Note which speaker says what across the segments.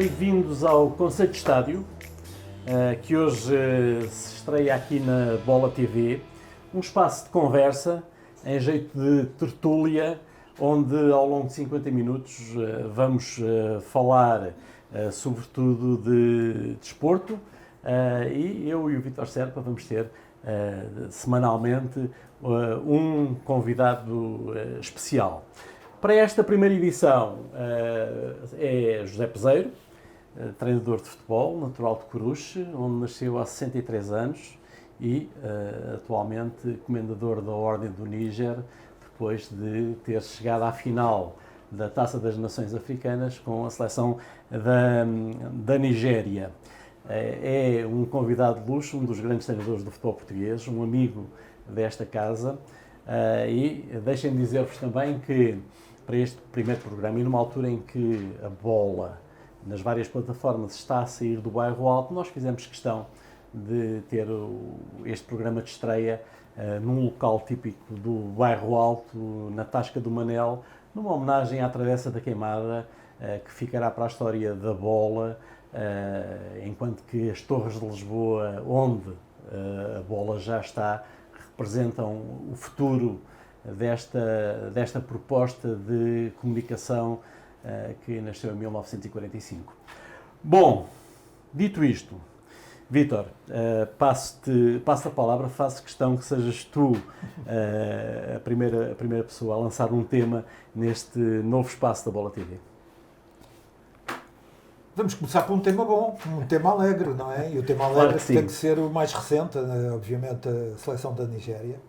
Speaker 1: bem-vindos ao Conceito Estádio, que hoje se estreia aqui na Bola TV, um espaço de conversa em jeito de tertúlia, onde ao longo de 50 minutos vamos falar sobretudo de desporto, e eu e o Vítor Serpa vamos ter semanalmente um convidado especial. Para esta primeira edição é José Peseiro, treinador de futebol, natural de Coruche, onde nasceu há 63 anos e atualmente comendador da Ordem do Níger, depois de ter chegado à final da Taça das Nações Africanas com a seleção da Nigéria. É um convidado de luxo, um dos grandes treinadores do futebol português, um amigo desta casa, e deixem-me dizer-vos também que para este primeiro programa e numa altura em que a bola nas várias plataformas está a sair do bairro alto, nós fizemos questão de ter este programa de estreia num local típico do bairro alto, na Tasca do Manel, numa homenagem à Travessa da Queimada, que ficará para a história da bola, enquanto que as Torres de Lisboa, onde a bola já está, representam o futuro desta proposta de comunicação que nasceu em 1945. Bom, dito isto, Vítor, passo-te a palavra, faço questão que sejas tu a primeira pessoa a lançar um tema neste novo espaço da Bola TV.
Speaker 2: Vamos começar por um tema bom, um tema alegre, não é? E o tema alegre claro tem que ser o mais recente, obviamente a seleção da Nigéria.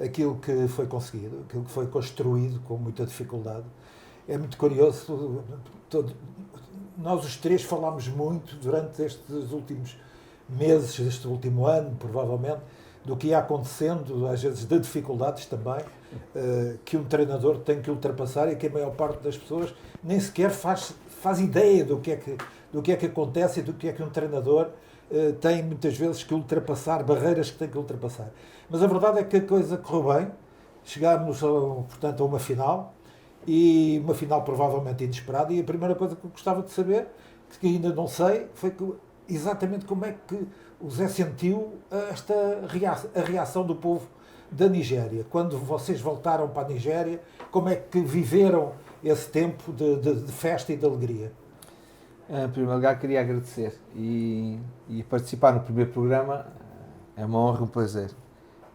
Speaker 2: Aquilo que foi conseguido, aquilo que foi construído com muita dificuldade. É muito curioso, nós os três falámos muito durante estes últimos meses, este último ano, provavelmente, do que ia acontecendo, às vezes de dificuldades também, que um treinador tem que ultrapassar e que a maior parte das pessoas nem sequer faz ideia do que é que acontece e do que é que um treinador tem muitas vezes que ultrapassar, barreiras que tem que ultrapassar. Mas a verdade é que a coisa correu bem, chegámos, portanto, a uma final, e uma final provavelmente inesperada, e a primeira coisa que eu gostava de saber, que ainda não sei, foi exatamente como é que o Zé sentiu a reação do povo da Nigéria. Quando vocês voltaram para a Nigéria, como é que viveram esse tempo de festa e de alegria?
Speaker 3: Em primeiro lugar, queria agradecer e participar no primeiro programa é uma honra e um prazer.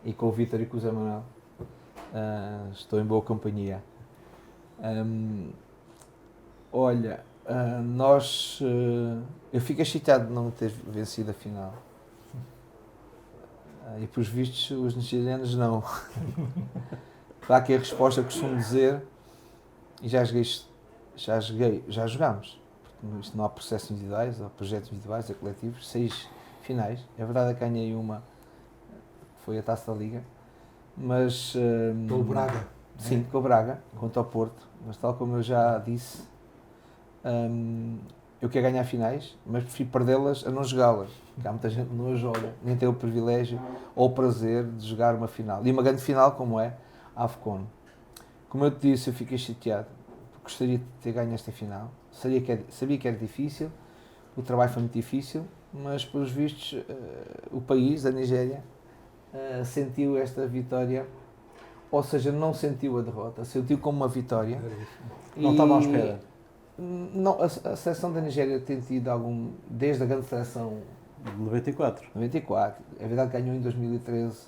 Speaker 3: E com o Vítor e com o Zé Manuel estou em boa companhia. Eu fico chateado de não ter vencido a final. E pelos vistos, os nigerianos não. Claro que a resposta costumo dizer, e já jogámos. Isto não há processos individuais, há projetos individuais, há coletivos, 6 finais. É verdade que ganhei uma, foi a Taça da Liga, mas...
Speaker 2: Com o Braga.
Speaker 3: Sim, com o Braga, contra o Porto. Mas tal como eu já disse, eu quero ganhar finais, mas prefiro perdê-las a não jogá-las. Porque há muita gente que não as joga, nem tem o privilégio ou o prazer de jogar uma final. E uma grande final como é a AFCON. Como eu te disse, eu fiquei chateado. Gostaria de ter ganho esta final. Sabia que era difícil, o trabalho foi muito difícil, mas pelos vistos o país, a Nigéria, sentiu esta vitória, ou seja, não sentiu a derrota, sentiu como uma vitória.
Speaker 1: Não estava à espera.
Speaker 3: Não, a seleção da Nigéria tem tido desde a grande seleção
Speaker 1: de 94.
Speaker 3: É verdade que ganhou em 2013,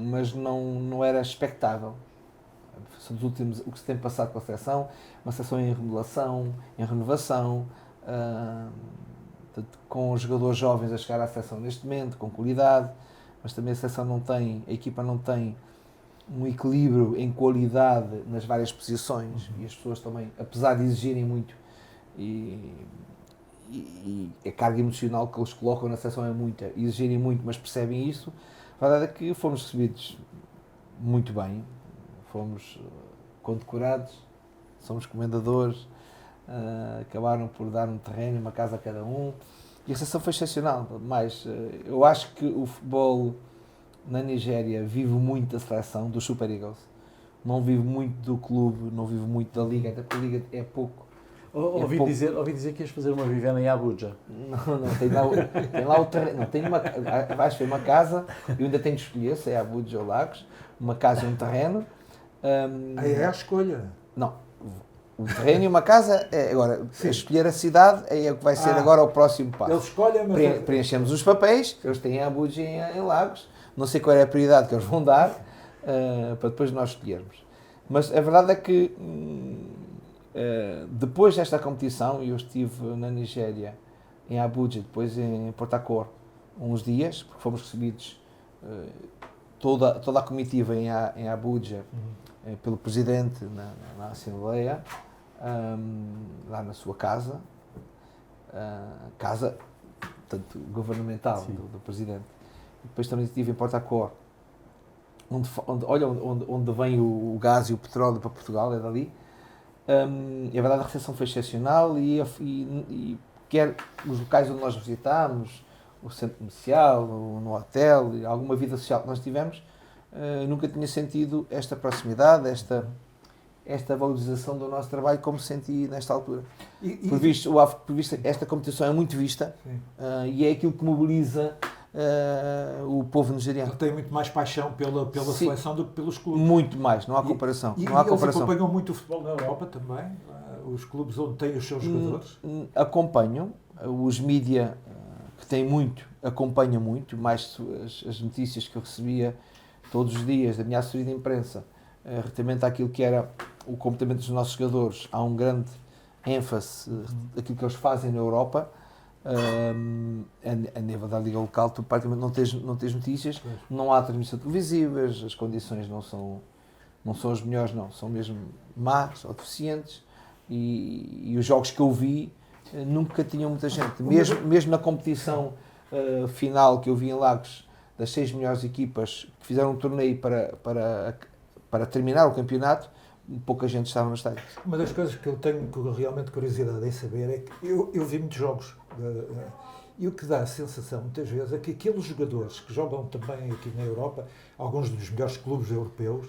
Speaker 3: mas não era expectável. Dos últimos, o que se tem passado com a seleção, uma seleção em remodelação, em renovação, com os jogadores jovens a chegar à seleção neste momento, com qualidade, mas também a equipa não tem um equilíbrio em qualidade nas várias posições, e as pessoas também, apesar de exigirem muito, e a carga emocional que eles colocam na seleção é muita, exigirem muito, mas percebem isso. A verdade é que fomos recebidos muito bem, fomos condecorados, somos comendadores, acabaram por dar um terreno, uma casa a cada um, e a seleção foi excepcional. Mas eu acho que o futebol na Nigéria vive muito da seleção, dos Super Eagles, não vive muito do clube, não vive muito da liga, até porque a liga é pouco
Speaker 1: Ouvi dizer que ias fazer uma vivenda em Abuja.
Speaker 3: Não, tem lá o terreno. Não, tem vais ter uma casa, eu ainda tenho de escolher se é Abuja ou Lagos, uma casa e um terreno.
Speaker 2: Aí é a escolha.
Speaker 3: Não, o terreno e uma casa, agora, escolher a cidade é o que vai ser agora o próximo passo.
Speaker 2: Eles escolhem, mas...
Speaker 3: Preenchemos os papéis, eles têm Abuja em Lagos, não sei qual é a prioridade que eles vão dar, para depois nós escolhermos. Mas a verdade é que depois desta competição, eu estive na Nigéria, em Abuja, depois em Port Harcourt, uns dias, porque fomos recebidos toda a comitiva em Abuja pelo presidente na Assembleia, lá na sua casa, portanto, governamental do presidente. E depois também estive em Port Harcourt, onde vem o gás e o petróleo para Portugal, é dali. E a verdade, a recepção foi excepcional e quer os locais onde nós visitámos, o centro comercial, no hotel, alguma vida social que nós tivemos, nunca tinha sentido esta proximidade, esta valorização do nosso trabalho como senti nesta altura. Por visto, esta competição é muito vista e é aquilo que mobiliza o povo nigeriano.
Speaker 2: Ele tem muito mais paixão pela seleção do que pelos clubes.
Speaker 3: Muito mais, não há comparação.
Speaker 2: E
Speaker 3: não há
Speaker 2: eles
Speaker 3: comparação.
Speaker 2: acompanham muito o futebol na Europa também? Os clubes onde têm os seus jogadores?
Speaker 3: Acompanham. Os mídia, que têm muito, acompanham muito. Mais as notícias que eu recebia todos os dias da minha assessoria de imprensa, relativamente àquilo que era o comportamento dos nossos jogadores. Há um grande ênfase daquilo que eles fazem na Europa. A nível da liga local, tu praticamente não tens notícias, não há transmissões televisivas, as condições não são as melhores, não, são mesmo más ou deficientes, e os jogos que eu vi nunca tinham muita gente, mesmo na competição final que eu vi em Lagos, das 6 melhores equipas que fizeram um torneio para terminar o campeonato, pouca gente estava no estádio.
Speaker 2: Uma das coisas que eu tenho realmente curiosidade em saber é que eu vi muitos jogos e o que dá a sensação muitas vezes é que aqueles jogadores que jogam também aqui na Europa, alguns dos melhores clubes europeus,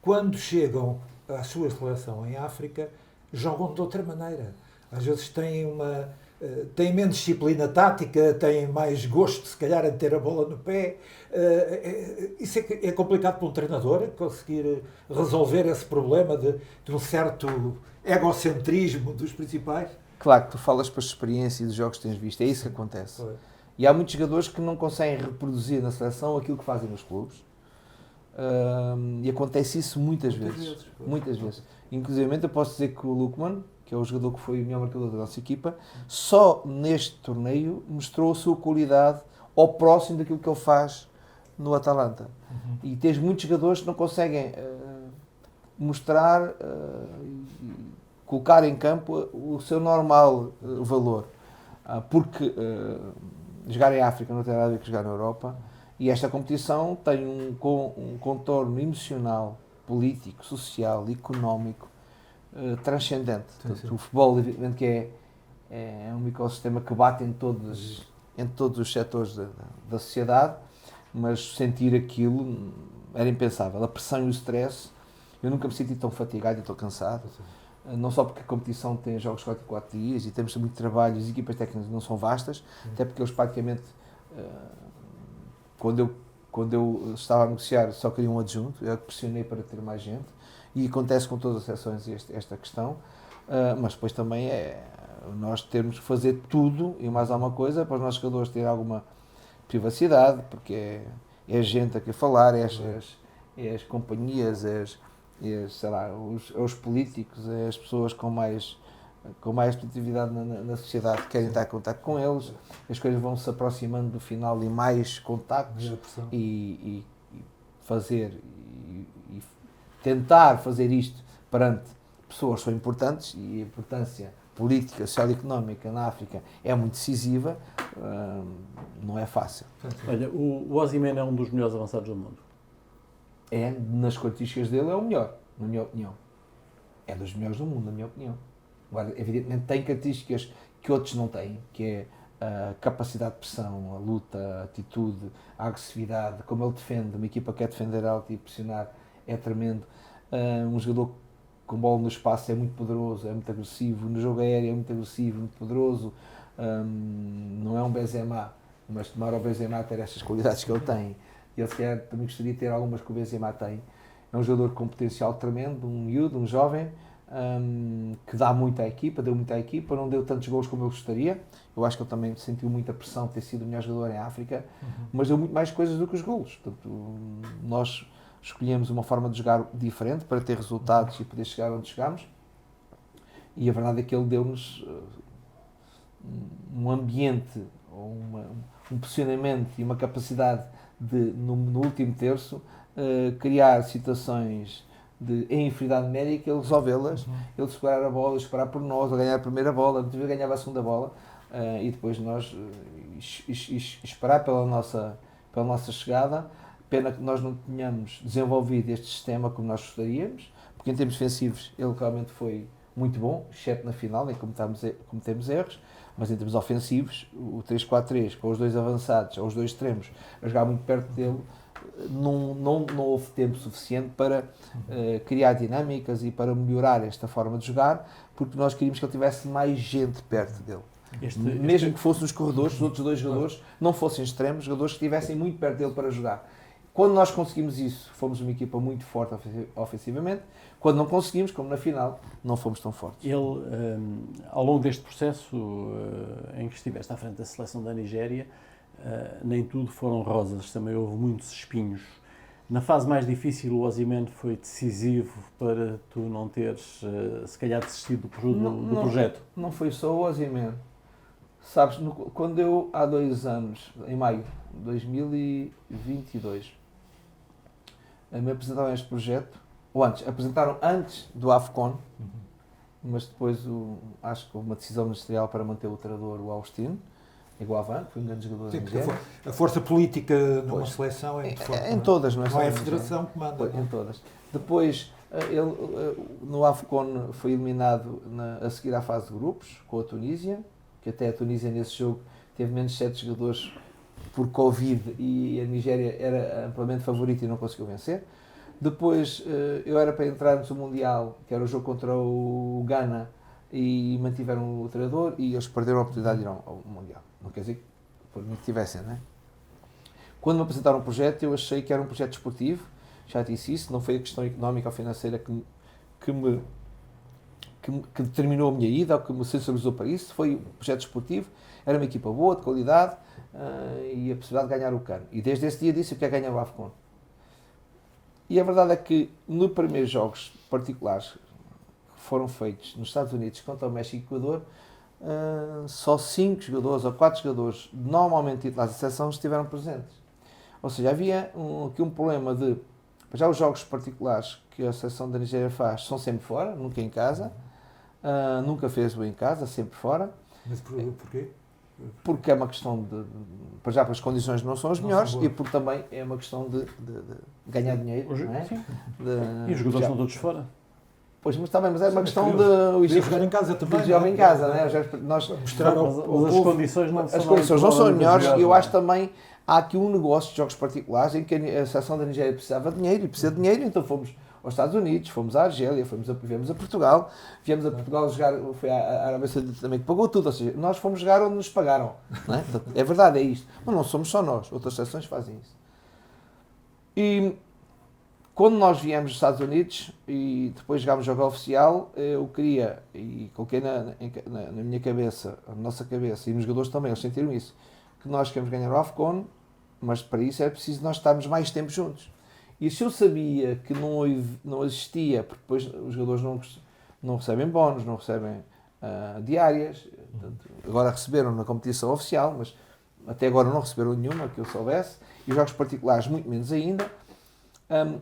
Speaker 2: quando chegam à sua seleção em África, jogam de outra maneira. Às vezes têm menos disciplina tática, têm mais gosto, se calhar, em ter a bola no pé. Isso é complicado para um treinador, conseguir resolver esse problema de um certo egocentrismo dos principais.
Speaker 3: Claro que tu falas para a experiência e dos jogos que tens visto, é isso que acontece.
Speaker 2: Foi.
Speaker 3: E há muitos jogadores que não conseguem reproduzir na seleção aquilo que fazem nos clubes. E acontece isso muitas vezes. Muitas vezes. Inclusive, eu posso dizer que o Lookman, que é o jogador que foi o melhor marcador da nossa equipa, só neste torneio mostrou a sua qualidade ao próximo daquilo que ele faz no Atalanta. E tens muitos jogadores que não conseguem mostrar, colocar em campo o seu normal valor. Porque jogar em África não tem nada a ver com jogar na Europa, e esta competição tem um contorno emocional, político, social, económico, transcendente. Portanto, o futebol, evidentemente, que é um ecossistema que bate em todos os setores da sociedade, mas sentir aquilo era impensável. A pressão e o stress, eu nunca me senti tão fatigado e tão cansado. Não só porque a competição tem jogos 4 dias e temos muito trabalho, as equipas técnicas não são vastas, até porque eles praticamente, quando eu estava a negociar, só queria um adjunto, eu pressionei para ter mais gente, e acontece com todas as seleções esta questão, mas depois também nós temos que fazer tudo e mais alguma coisa para os nossos jogadores terem alguma privacidade, porque é gente a querer falar, é as companhias, sei lá, os políticos, as pessoas com mais produtividade na sociedade que querem estar em contato com eles, as coisas vão se aproximando do final e mais contactos e tentar fazer isto perante pessoas que são importantes, e a importância política, social e económica na África é muito decisiva, não é fácil.
Speaker 1: Olha, o Osimhen é um dos melhores avançados do mundo.
Speaker 3: Nas características dele é o melhor, na minha opinião. É dos melhores do mundo, na minha opinião. Agora, evidentemente, tem características que outros não têm, que é a capacidade de pressão, a luta, a atitude, a agressividade, como ele defende, uma equipa que quer defender alto e pressionar, é tremendo. Um jogador com bola no espaço é muito poderoso, é muito agressivo, no jogo aéreo é muito agressivo, muito poderoso, não é um Benzema, mas tomara o Benzema ter estas qualidades que ele tem, e ele se calhar também gostaria de ter algumas que o Benzema tem. É um jogador com potencial tremendo, um miúdo, um jovem, que dá muito à equipa, deu muito à equipa, não deu tantos gols como eu gostaria. Eu acho que ele também sentiu muita pressão de ter sido o melhor jogador em África, mas deu muito mais coisas do que os golos. Portanto, nós escolhemos uma forma de jogar diferente para ter resultados e poder chegar onde chegamos, e a verdade é que ele deu-nos um ambiente, um posicionamento e uma capacidade de, no último terço, criar situações em inferioridade numérica, ele resolvê-las, ele segurar a bola, ele esperar por nós, ele ganhar a primeira bola, muitas vezes ganhava a segunda bola, e depois nós esperar pela nossa chegada. Pena que nós não tenhamos desenvolvido este sistema como nós gostaríamos, porque em termos defensivos ele realmente foi muito bom, exceto na final, em que cometemos erros, mas em termos ofensivos, o 3-4-3, com os dois avançados, ou os dois extremos, a jogar muito perto dele, não houve tempo suficiente para criar dinâmicas e para melhorar esta forma de jogar, porque nós queríamos que ele tivesse mais gente perto dele. Mesmo que fossem os corredores, os outros dois jogadores não fossem extremos, jogadores que estivessem muito perto dele para jogar. Quando nós conseguimos isso, fomos uma equipa muito forte ofensivamente. Quando não conseguimos, como na final, não fomos tão fortes.
Speaker 1: Ele, ao longo deste processo em que estiveste à frente da seleção da Nigéria, nem tudo foram rosas, também houve muitos espinhos. Na fase mais difícil, o Osimhen foi decisivo para tu não teres, se calhar, desistido do projeto?
Speaker 3: Não foi só o Osimhen. Sabes, quando eu, há 2 anos, em maio de 2022, me apresentaram este projeto, ou apresentaram antes do AFCON, mas depois acho que houve uma decisão ministerial para manter o treinador, o Augustino, igual a Van, foi um grande jogador.
Speaker 2: Sim, porque a força política numa seleção é muito forte.
Speaker 3: Em todas, não é?
Speaker 2: Não é a federação que manda.
Speaker 3: Em todas. Depois, ele no AFCON foi eliminado a seguir à fase de grupos, com a Tunísia, que até a Tunísia nesse jogo teve menos 7 jogadores por Covid e a Nigéria era amplamente favorita e não conseguiu vencer. Depois eu era para entrarmos no Mundial, que era o jogo contra o Ghana, e mantiveram o treinador e eles perderam a oportunidade de ir ao Mundial. Não quer dizer que por mim que tivessem, não é? Quando me apresentaram o projeto, eu achei que era um projeto desportivo, já disse isso, não foi a questão económica ou financeira que determinou a minha ida ou que me sensibilizou para isso, foi um projeto desportivo, era uma equipa boa, de qualidade, e a possibilidade de ganhar o CAN. E desde esse dia disse que quero ganhar o AFCON. E a verdade é que nos primeiros jogos particulares que foram feitos nos Estados Unidos contra o México e o Equador, só 5 jogadores ou 4 jogadores normalmente titulares da seleção estiveram presentes. Ou seja, havia aqui um problema de, já os jogos particulares que a seleção da Nigéria faz são sempre fora, nunca em casa, nunca fez em casa, sempre fora.
Speaker 2: Mas porquê?
Speaker 3: Porque é uma questão para já, as condições não são as melhores e porque também é uma questão de ganhar dinheiro. Não é?
Speaker 1: E os jogadores estão todos fora.
Speaker 3: Pois, mas também, mas é uma questão
Speaker 2: de jogar em casa também.
Speaker 3: De jogar em casa, não é?
Speaker 1: Nós mostrar as condições não são,
Speaker 3: as condições não são as melhores e eu acho também há aqui um negócio de jogos particulares em que a seleção da Nigéria precisava de dinheiro e precisa de dinheiro, então fomos aos Estados Unidos, fomos à Argélia, viemos a Portugal, viemos a Portugal jogar, foi a Arábia Saudita também que pagou tudo, ou seja, nós fomos jogar onde nos pagaram, não é? Portanto, é verdade, é isto, mas não somos só nós, outras seleções fazem isso. E quando nós viemos dos Estados Unidos e depois jogámos jogo oficial, eu queria, e coloquei na minha cabeça, na nossa cabeça, e nos jogadores também, eles sentiram isso, que nós queremos ganhar o AFCON, mas para isso é preciso nós estarmos mais tempo juntos. E se eu sabia que não existia, porque depois os jogadores não recebem bónus, não recebem diárias, portanto, agora receberam na competição oficial, mas até agora não receberam nenhuma, que eu soubesse, e os jogos particulares muito menos ainda,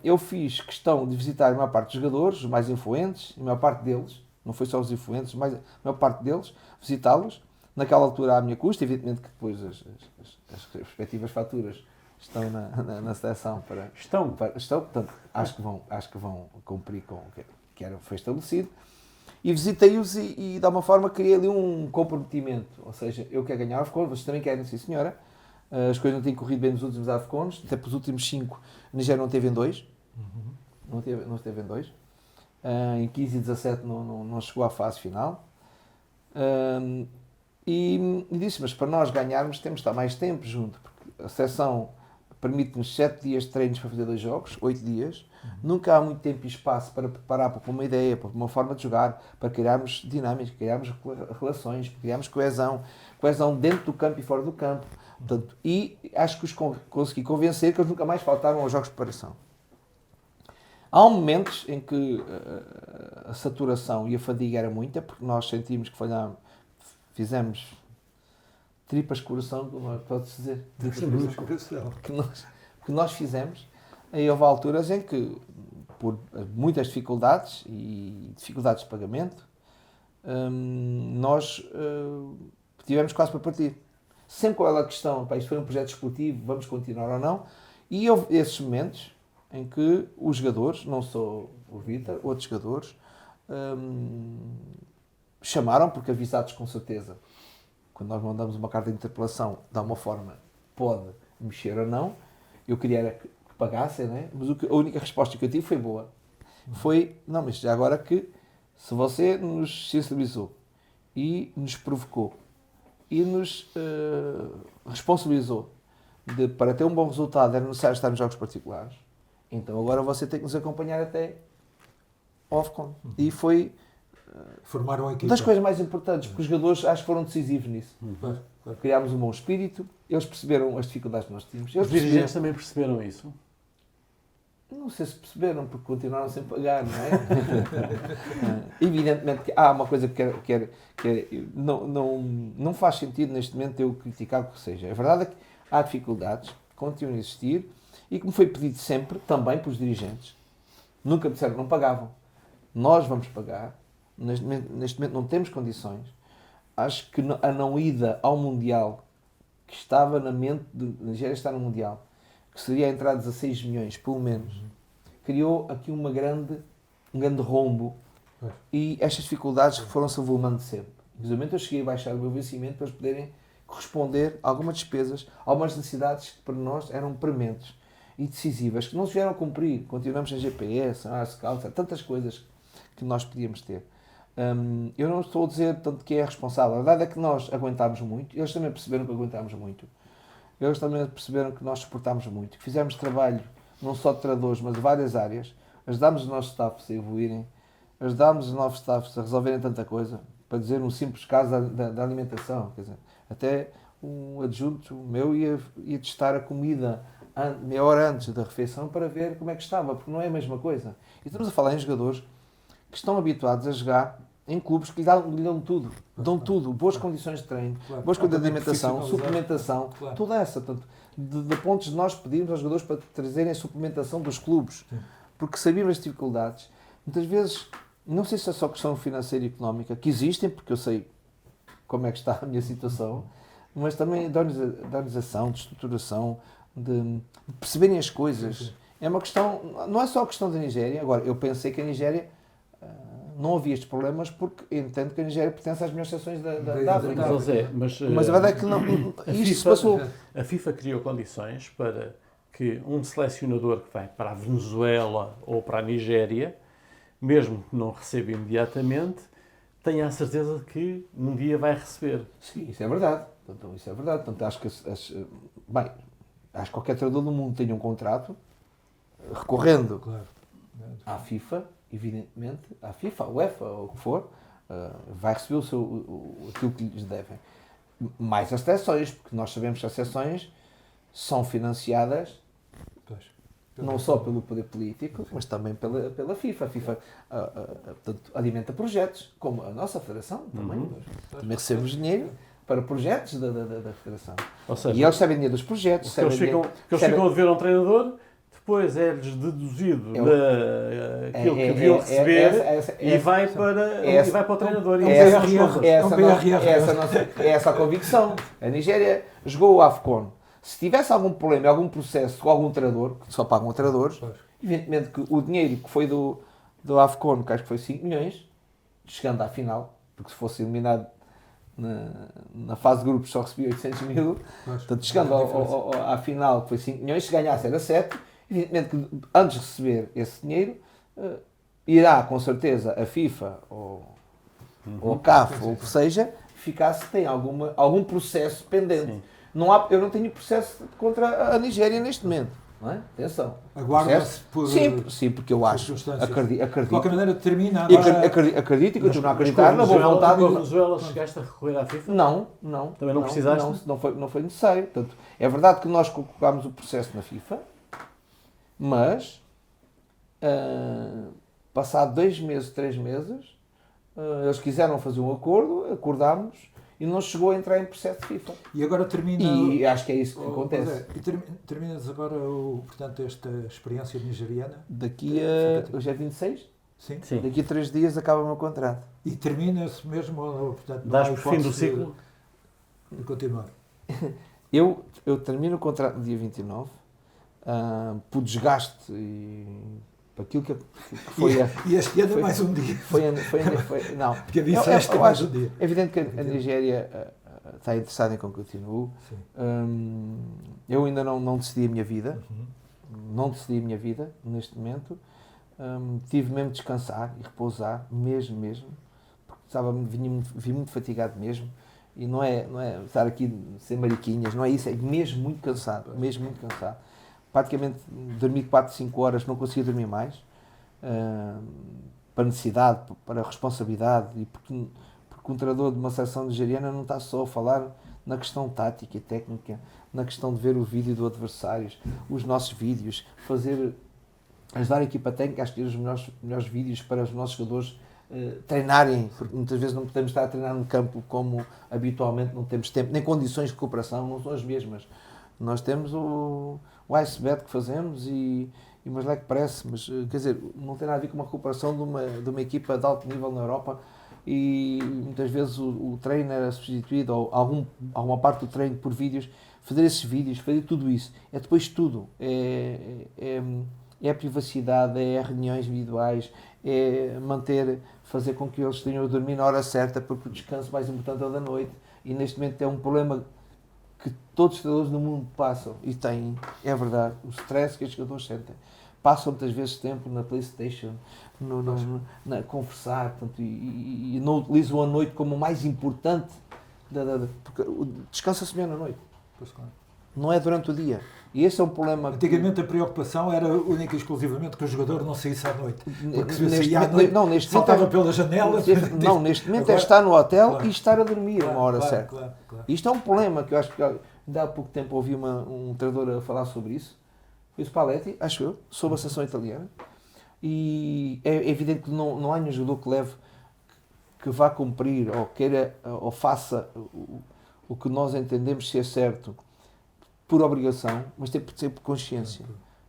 Speaker 3: eu fiz questão de visitar a maior parte dos jogadores, os mais influentes, a maior parte deles, não foi só os influentes, mas a maior parte deles, visitá-los, naquela altura à minha custa, evidentemente que depois as respectivas faturas estão na seleção estão, portanto, acho que vão cumprir com o que foi estabelecido. E visitei-os e de alguma forma criei ali um comprometimento, ou seja, eu quero ganhar o AFCON, vocês também querem, sim senhora. As coisas não têm corrido bem nos últimos AFCONs, até pelos últimos 5, a Nigéria não teve em 2. Não teve em 2. em 15 e 17 não chegou à fase final. E disse, mas para nós ganharmos temos de estar mais tempo junto, porque a seleção permite-nos 7 dias de treinos para fazer 2 jogos, 8 dias. Nunca há muito tempo e espaço para preparar para uma ideia, para uma forma de jogar, para criarmos dinâmica, criarmos relações, criarmos coesão dentro do campo e fora do campo. Portanto, e acho que os consegui convencer que eles nunca mais faltaram aos jogos de preparação. Há momentos em que a saturação e a fadiga era muita, porque nós sentimos que fizemos tripas de coração, pode-se dizer, que nós fizemos. Aí houve alturas em que, por muitas dificuldades e dificuldades de pagamento, nós tivemos quase para partir. Sempre com aquela questão, isto foi um projeto esportivo, vamos continuar ou não, e houve esses momentos em que os jogadores, não só o Vítor, outros jogadores, chamaram, porque avisados com certeza, quando nós mandamos uma carta de interpelação, de alguma forma pode mexer ou não, eu queria era que pagassem, né? Mas a única resposta que eu tive foi boa. Foi, não, mas já agora que, se você nos sensibilizou e nos provocou e nos responsabilizou para ter um bom resultado era necessário estar nos jogos particulares, então agora você tem que nos acompanhar até ao AFCON. E foi
Speaker 2: formaram a equipa.
Speaker 3: das coisas mais importantes, porque os jogadores acho que foram decisivos nisso. Criámos um bom espírito, eles perceberam as dificuldades que nós tínhamos.
Speaker 1: Os dirigentes também perceberam isso?
Speaker 3: Não sei se perceberam, porque continuaram sem pagar, não é? Evidentemente que há uma coisa que não faz sentido neste momento eu criticar o que seja. A verdade é que há dificuldades, continuam a existir, e como foi pedido sempre, também pelos dirigentes, nunca me disseram que não pagavam. Nós vamos pagar, neste momento não temos condições. Acho que a não ida ao Mundial, que estava na mente de Nigéria estar no Mundial, que seria a entrar 16 milhões, pelo menos, criou aqui um grande rombo. E estas dificuldades foram-se avolumando sempre. Inclusive, eu cheguei a baixar o meu vencimento para eles poderem corresponder a algumas despesas, a algumas necessidades que para nós eram prementes e decisivas, que não se vieram a cumprir. Continuamos sem GPS, Scout, tantas coisas que nós podíamos ter. Eu não estou a dizer tanto que é responsável. A verdade é que nós aguentámos muito, eles também perceberam que aguentámos muito. Eles também perceberam que nós suportámos muito, que fizemos trabalho não só de treinadores, mas de várias áreas. Ajudámos os nossos staffs a evoluírem, ajudámos os novos staffs a resolverem tanta coisa. Para dizer um simples caso da alimentação, quer dizer, até um adjunto meu ia testar a comida meia hora antes da refeição para ver como é que estava, porque não é a mesma coisa. E estamos a falar em jogadores que estão habituados a jogar em clubes que lhe dão tudo. Dão tudo. Boas condições de treino, boas condições de alimentação, suplementação, toda essa. Portanto, de pontos de nós pedimos aos jogadores para trazerem a suplementação dos clubes. Porque sabíamos as dificuldades. Muitas vezes, não sei se é só questão financeira e económica, que existem, porque eu sei como é que está a minha situação, mas também de organização, de estruturação, de perceberem as coisas. É uma questão, não é só a questão da Nigéria. Agora, eu pensei que a Nigéria não havia estes problemas porque entendo que a Nigéria pertence às melhores seções da África. Mas a verdade é que não, isto se passou.
Speaker 1: A FIFA criou condições para que um selecionador que vai para a Venezuela ou para a Nigéria, mesmo que não receba imediatamente, tenha a certeza de que um dia vai receber.
Speaker 3: Sim, isso é verdade. Então, isso é verdade. Portanto, acho que acho que qualquer treinador do mundo tem um contrato recorrendo à FIFA, evidentemente, à FIFA, à UEFA, ou o que for, vai receber aquilo que lhes devem. Mais as seleções, porque nós sabemos que as seleções são financiadas não só pelo poder político, mas também pela FIFA. A FIFA portanto, alimenta projetos, como a nossa federação também. Também recebemos dinheiro para projetos da federação.
Speaker 1: Ou seja,
Speaker 3: e eles sabem dinheiro dos projetos.
Speaker 1: Eles ficam a ver um treinador, depois é-lhes deduzido aquilo que deviam receber e vai para o treinador.
Speaker 3: É essa a convicção. A Nigéria jogou o AFCON. Se tivesse algum problema, algum processo com algum treinador, que só pagam treinadores, evidentemente que o dinheiro que foi do AFCON, que acho que foi 5 milhões, chegando à final, porque se fosse eliminado na fase de grupos só recebia 800 mil, portanto, chegando à final, que foi 5 milhões, se ganhasse era 7, evidentemente que antes de receber esse dinheiro, irá com certeza a FIFA ou a CAF, ou o que seja, ficar se tem algum processo pendente.
Speaker 1: Sim.
Speaker 3: Eu não tenho processo contra a Nigéria neste momento. Não é? Atenção.
Speaker 2: Aguarda-se por
Speaker 3: Sim, porque eu acho.
Speaker 2: circunstâncias.
Speaker 3: Acredito.
Speaker 2: De qualquer maneira, termina
Speaker 3: E
Speaker 2: agora.
Speaker 3: acredito e continuo a acreditar na boa vontade.
Speaker 1: Com a Venezuela chegaste a recorrer à FIFA?
Speaker 3: Não.
Speaker 1: Também não precisaste?
Speaker 3: Não foi necessário. Portanto, é verdade que nós colocámos o processo na FIFA, mas passado 2 meses, 3 meses, eles quiseram fazer um acordo, acordámos e não chegou a entrar em processo de FIFA.
Speaker 2: E agora termina.
Speaker 3: E acho que é isso que acontece.
Speaker 2: E terminas agora, portanto, esta experiência nigeriana?
Speaker 3: Daqui a. Hoje é 26?
Speaker 2: Sim.
Speaker 1: Sim.
Speaker 3: Daqui a 3 dias acaba o meu contrato.
Speaker 2: E termina-se mesmo, portanto, não
Speaker 1: Dás
Speaker 2: há
Speaker 1: por fim do
Speaker 2: hipótese
Speaker 1: ciclo?
Speaker 2: de continuar.
Speaker 3: Eu termino o contrato no dia 29, por desgaste e para aquilo que foi a.
Speaker 2: E este ano é mais um dia.
Speaker 3: Não.
Speaker 2: Porque a disseste
Speaker 3: eu
Speaker 2: mais
Speaker 3: acho-
Speaker 2: um dia.
Speaker 3: É evidente que a Nigéria está interessada em que eu continue.
Speaker 2: Sim.
Speaker 3: Eu ainda não decidi a minha vida.
Speaker 2: Uhum.
Speaker 3: Não decidi a minha vida neste momento. Tive mesmo de descansar e repousar, mesmo. Porque vim muito fatigado mesmo. E não é estar aqui sem mariquinhas, não é isso, é mesmo muito cansado. Praticamente dormi 4, 5 horas, não conseguia dormir mais. Para necessidade, para responsabilidade e porque um treinador de uma seleção nigeriana não está só a falar na questão tática e técnica, na questão de ver o vídeo do adversário, os nossos vídeos, ajudar a equipa técnica a escolher os melhores vídeos para os nossos jogadores treinarem, porque muitas vezes não podemos estar a treinar no campo como habitualmente, não temos tempo, nem condições de recuperação não são as mesmas. Nós temos o icebed que fazemos mas lá que parece, mas quer dizer, não tem nada a ver com uma recuperação de uma equipa de alto nível na Europa e muitas vezes o treino era substituído ou alguma parte do treino por vídeos, fazer esses vídeos, fazer tudo isso, é depois tudo, é a privacidade, é reuniões individuais, é fazer com que eles tenham a dormir na hora certa, porque o descanso mais importante é o da noite e neste momento é um problema que todos os jogadores no mundo passam e têm, é verdade, o stress que os jogadores sentem. Passam muitas vezes tempo na PlayStation, a conversar, portanto, e não utilizam a noite como o mais importante, porque descansa-se bem na noite,
Speaker 2: Pois claro.
Speaker 3: não é durante o dia. E esse é um problema.
Speaker 2: Antigamente a preocupação era única e exclusivamente que o jogador não saísse à noite. Porque se
Speaker 3: Neste
Speaker 2: saía à
Speaker 3: momento-
Speaker 2: noite,
Speaker 3: não, neste
Speaker 2: saltava
Speaker 3: momento-
Speaker 2: pela janela.
Speaker 3: Neste momento
Speaker 2: Agora-
Speaker 3: é estar no hotel
Speaker 2: Claro.
Speaker 3: e estar a dormir
Speaker 2: Claro,
Speaker 3: uma hora
Speaker 2: claro,
Speaker 3: certa.
Speaker 2: claro.
Speaker 3: Isto é um problema que eu acho que ainda há pouco tempo ouvi um treinador a falar sobre isso. Foi o Spalletti, acho eu, sobre a seleção italiana. E é evidente que não há nenhum jogador que vá cumprir ou queira ou faça o que nós entendemos ser certo por obrigação, mas tem que ser por consciência.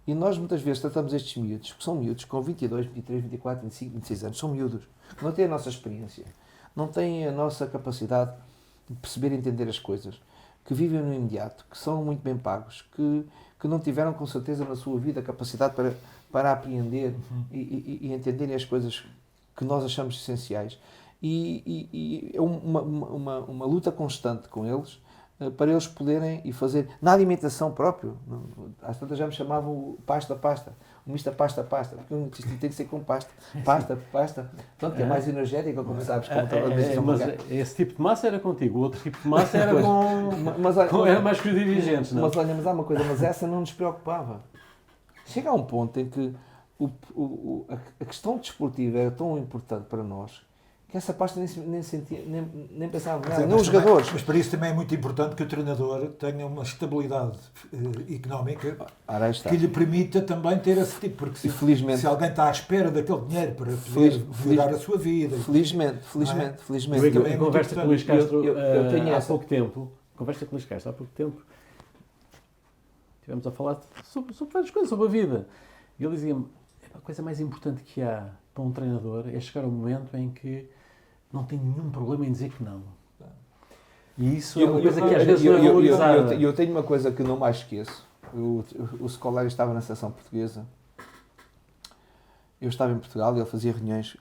Speaker 3: E nós muitas vezes tratamos estes miúdos, que são miúdos com 22, 23, 24, 25, 26 anos, são miúdos, que não têm a nossa experiência, não têm a nossa capacidade de perceber e entender as coisas, que vivem no imediato, que são muito bem pagos, que não tiveram com certeza na sua vida a capacidade para apreender e entenderem as coisas que nós achamos essenciais. E é uma luta constante com eles, para eles poderem e fazer, na alimentação próprio, às tantas já me chamavam pasta, o misto pasta, porque isto tem que ser com pasta, portanto é mais energética, como sabes, como
Speaker 1: Mas esse tipo de massa era contigo, o outro tipo de massa era era mais que os dirigentes, não?
Speaker 3: Mas olha, mas há uma coisa, mas essa não nos preocupava. Chega a um ponto em que a questão desportiva era tão importante para nós que essa pasta nem pensava nada, nem os jogadores.
Speaker 2: Mas para isso também é muito importante que o treinador tenha uma estabilidade económica que lhe permita também ter esse tipo, porque se alguém está à espera daquele dinheiro para poder melhorar a sua vida.
Speaker 3: Felizmente.
Speaker 1: Eu conversa com o Luís Castro há pouco tempo. Estivemos a falar sobre várias coisas, sobre a vida. E ele dizia-me, a coisa mais importante que há para um treinador é chegar ao momento em que não tem nenhum problema em dizer que não. E isso é uma coisa que às vezes não é valorizada.
Speaker 3: Eu tenho uma coisa que não mais esqueço. O Scolari estava na seleção portuguesa. Eu estava em Portugal e ele fazia reuniões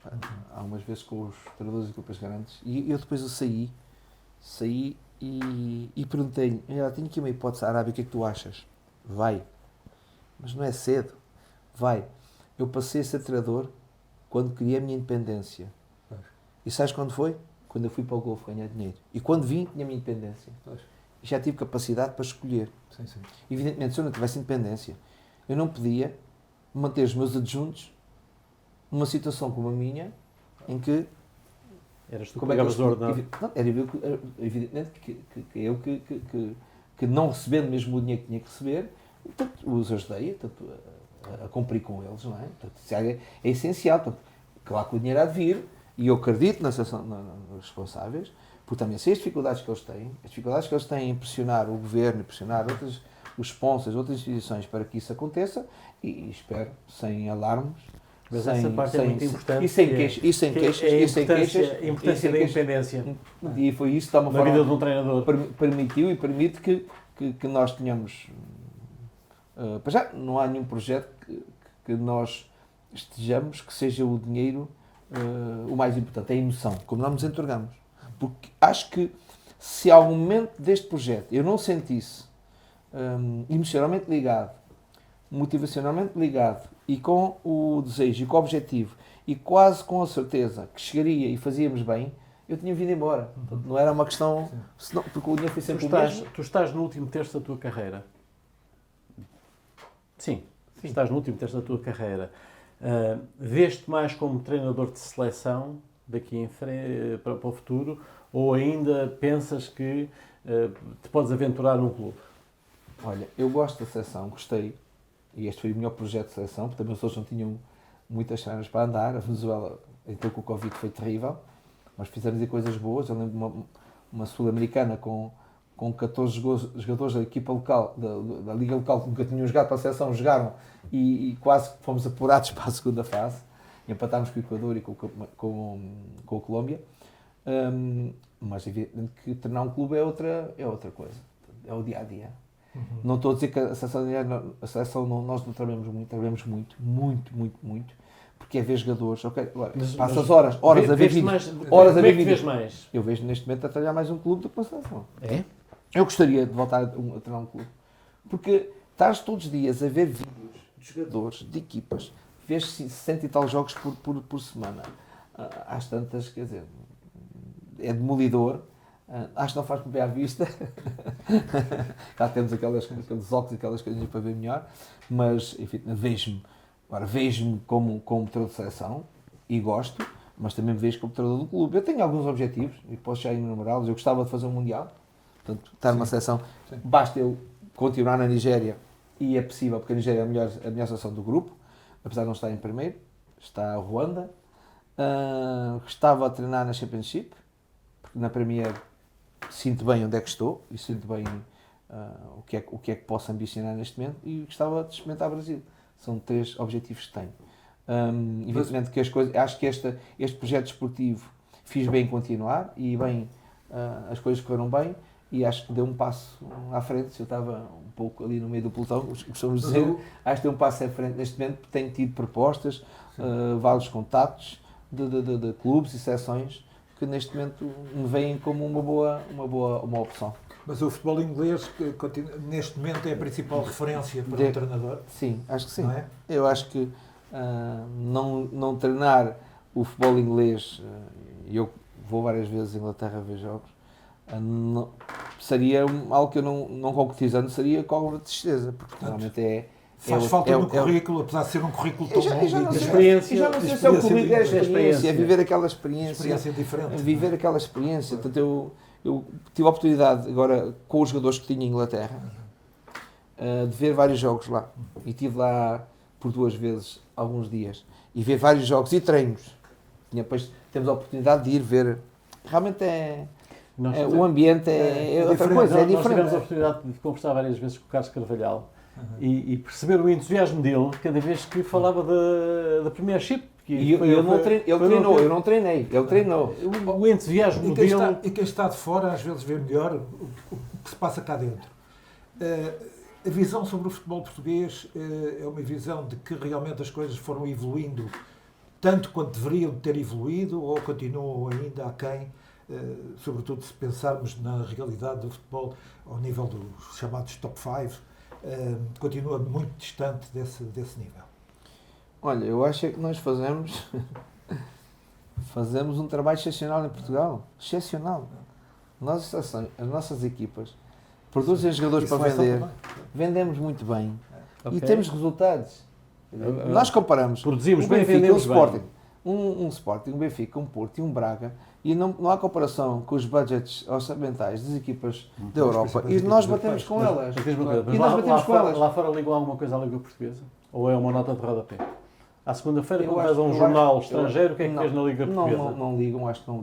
Speaker 3: algumas vezes com os treinadores e equipas grandes. E eu depois saí e perguntei-lhe, tenho aqui uma hipótese Arábia, o que é que tu achas? Vai. Mas não é cedo. Vai. Eu passei a ser treinador quando criei a minha independência.
Speaker 2: Pois.
Speaker 3: E sabes quando foi? Quando eu fui para o Golfo ganhar dinheiro. E quando vim, tinha a minha independência.
Speaker 2: Pois.
Speaker 3: E já tive capacidade para escolher.
Speaker 2: Sim, sim.
Speaker 3: Evidentemente, se eu não tivesse independência, eu não podia manter os meus adjuntos numa situação como a minha, em que...
Speaker 1: Eras tu que
Speaker 3: como é que
Speaker 1: pagavas o
Speaker 3: eu
Speaker 1: ordenado.
Speaker 3: não, era evidentemente que não recebendo mesmo o dinheiro que tinha que receber, portanto, os ajudei a cumprir com eles, não é? Portanto, isso é essencial. Portanto, claro que o dinheiro há de vir, e eu acredito nos responsáveis, porque também sei as dificuldades que eles têm em pressionar o governo, em pressionar os sponsors, outras instituições para que isso aconteça, e espero, sem alarmes,
Speaker 1: Mas essa parte é muito importante.
Speaker 3: E sem queixas.
Speaker 1: A importância da independência.
Speaker 3: E foi isso que, de uma
Speaker 1: Na
Speaker 3: forma,
Speaker 1: vida de um treinador.
Speaker 3: permitiu e permite que nós tenhamos... para já, não há nenhum projeto que nós estejamos que seja o dinheiro o mais importante. É a emoção, como nós nos entorgamos. Porque acho que se há algum momento deste projeto eu não sentisse emocionalmente ligado, motivacionalmente ligado e com o desejo e com o objetivo e quase com a certeza que chegaria e fazíamos bem, eu tinha vindo embora. Portanto, não era uma questão... Senão, porque o dinheiro foi sempre o mesmo.
Speaker 1: Tu estás no último terço da tua carreira. Sim. Estás no último terço da tua carreira. Vês-te mais como treinador de seleção daqui em frente, para o futuro, ou ainda pensas que te podes aventurar num clube?
Speaker 3: Olha, eu gosto da seleção, gostei, e este foi o melhor projeto de seleção, porque também os outros não tinham muitas cenas para andar. A Venezuela, então com o Covid, foi terrível, mas fizemos aí coisas boas. Eu lembro uma sul-americana com 14 jogadores da equipa local, da liga local, que nunca tinham jogado para a seleção, jogaram e quase fomos apurados para a segunda fase. Empatámos com o Equador e com a Colômbia. Mas evidente que treinar um clube é outra coisa, é o dia-a-dia. Não estou a dizer que a seleção nós não trabalhamos muito, porque é ver jogadores, ok? Passas horas a ver vídeos, horas a ver vídeos.
Speaker 1: Mais?
Speaker 3: Eu vejo neste momento a trabalhar mais um clube do que uma seleção.
Speaker 1: É?
Speaker 3: Eu gostaria de voltar a treinar um clube, porque estás todos os dias a ver vídeos de jogadores, de equipas, vês 60 e tal jogos por semana, às tantas, quer dizer, é demolidor. Acho que não faz com o pé à vista. Já temos aqueles óculos e aquelas coisinhas para ver melhor, mas enfim, vejo-me como treinador de seleção e gosto, mas também me vejo como treinador do clube. Eu tenho alguns objetivos e posso já enumerá-los. Eu gostava de fazer um Mundial, portanto, estar numa seleção. Sim. Basta eu continuar na Nigéria e é possível, porque a Nigéria é a melhor seleção do grupo, apesar de não estar em primeiro. Está a Ruanda. Gostava de treinar na Championship, porque na Premier sinto bem onde é que estou e sinto bem o que é que posso ambicionar neste momento, e gostava de experimentar o Brasil. São 3 objetivos que tenho. Evidentemente que acho que este projeto desportivo fiz bem em continuar e bem, as coisas correram bem e acho que deu um passo à frente. Se eu estava um pouco ali no meio do pelotão, costumamos dizer, acho que deu um passo à frente neste momento, porque tenho tido propostas, vários contactos de clubes e seleções que neste momento me veem como uma opção.
Speaker 2: Mas o futebol inglês, neste momento, é a principal referência para um treinador?
Speaker 3: Sim, acho que sim.
Speaker 2: Não é?
Speaker 3: Eu acho que não treinar o futebol inglês, eu vou várias vezes à Inglaterra ver jogos, seria algo que eu não concretizando, seria com alguma tristeza, porque realmente
Speaker 2: faz falta no currículo, apesar de ser um currículo tão bom.
Speaker 3: Já não sei se é o currículo, é a experiência, é viver aquela experiência
Speaker 2: diferente.
Speaker 3: Viver aquela experiência. Portanto, eu tive a oportunidade, agora, com os jogadores que tinha em Inglaterra, de ver vários jogos lá. E estive lá por 2 vezes, alguns dias, e ver vários jogos e treinos. Depois temos a oportunidade de ir ver. Realmente o ambiente é outra coisa, é diferente.
Speaker 1: Nós tivemos a oportunidade de conversar várias vezes com o Carlos Carvalhal. E perceber o entusiasmo dele cada vez que falava da Premiership.
Speaker 3: Eu não treinei, ele treinou.
Speaker 1: O entusiasmo dele...
Speaker 2: E quem está de fora às vezes vê melhor o que se passa cá dentro. A visão sobre o futebol português é uma visão de que realmente as coisas foram evoluindo tanto quanto deveriam ter evoluído, ou continuam ainda aquém, sobretudo se pensarmos na realidade do futebol ao nível dos chamados top 5. Continua muito distante desse nível.
Speaker 3: Olha, eu acho que nós fazemos um trabalho excepcional em Portugal. Excepcional. As nossas equipas produzem jogadores para vender, vendemos muito bem e temos resultados. Nós comparamos
Speaker 1: Produzimos
Speaker 3: um
Speaker 1: bem,
Speaker 3: Benfica,
Speaker 1: vendemos
Speaker 3: um Sporting, um Sporting, um Benfica, um Porto e um Braga, e não há comparação com os budgets orçamentais das equipas da Europa, e nós batemos com elas. E nós batemos com elas.
Speaker 1: Lá fora ligam alguma coisa à Liga Portuguesa? Ou é uma nota de rodapé? À segunda-feira,
Speaker 3: Eu
Speaker 1: quando
Speaker 3: acho-
Speaker 1: vais a um
Speaker 3: eu
Speaker 1: jornal
Speaker 3: acho-
Speaker 1: estrangeiro, o que é que
Speaker 3: não,
Speaker 1: vês na Liga Portuguesa?
Speaker 3: Não ligam, acho que não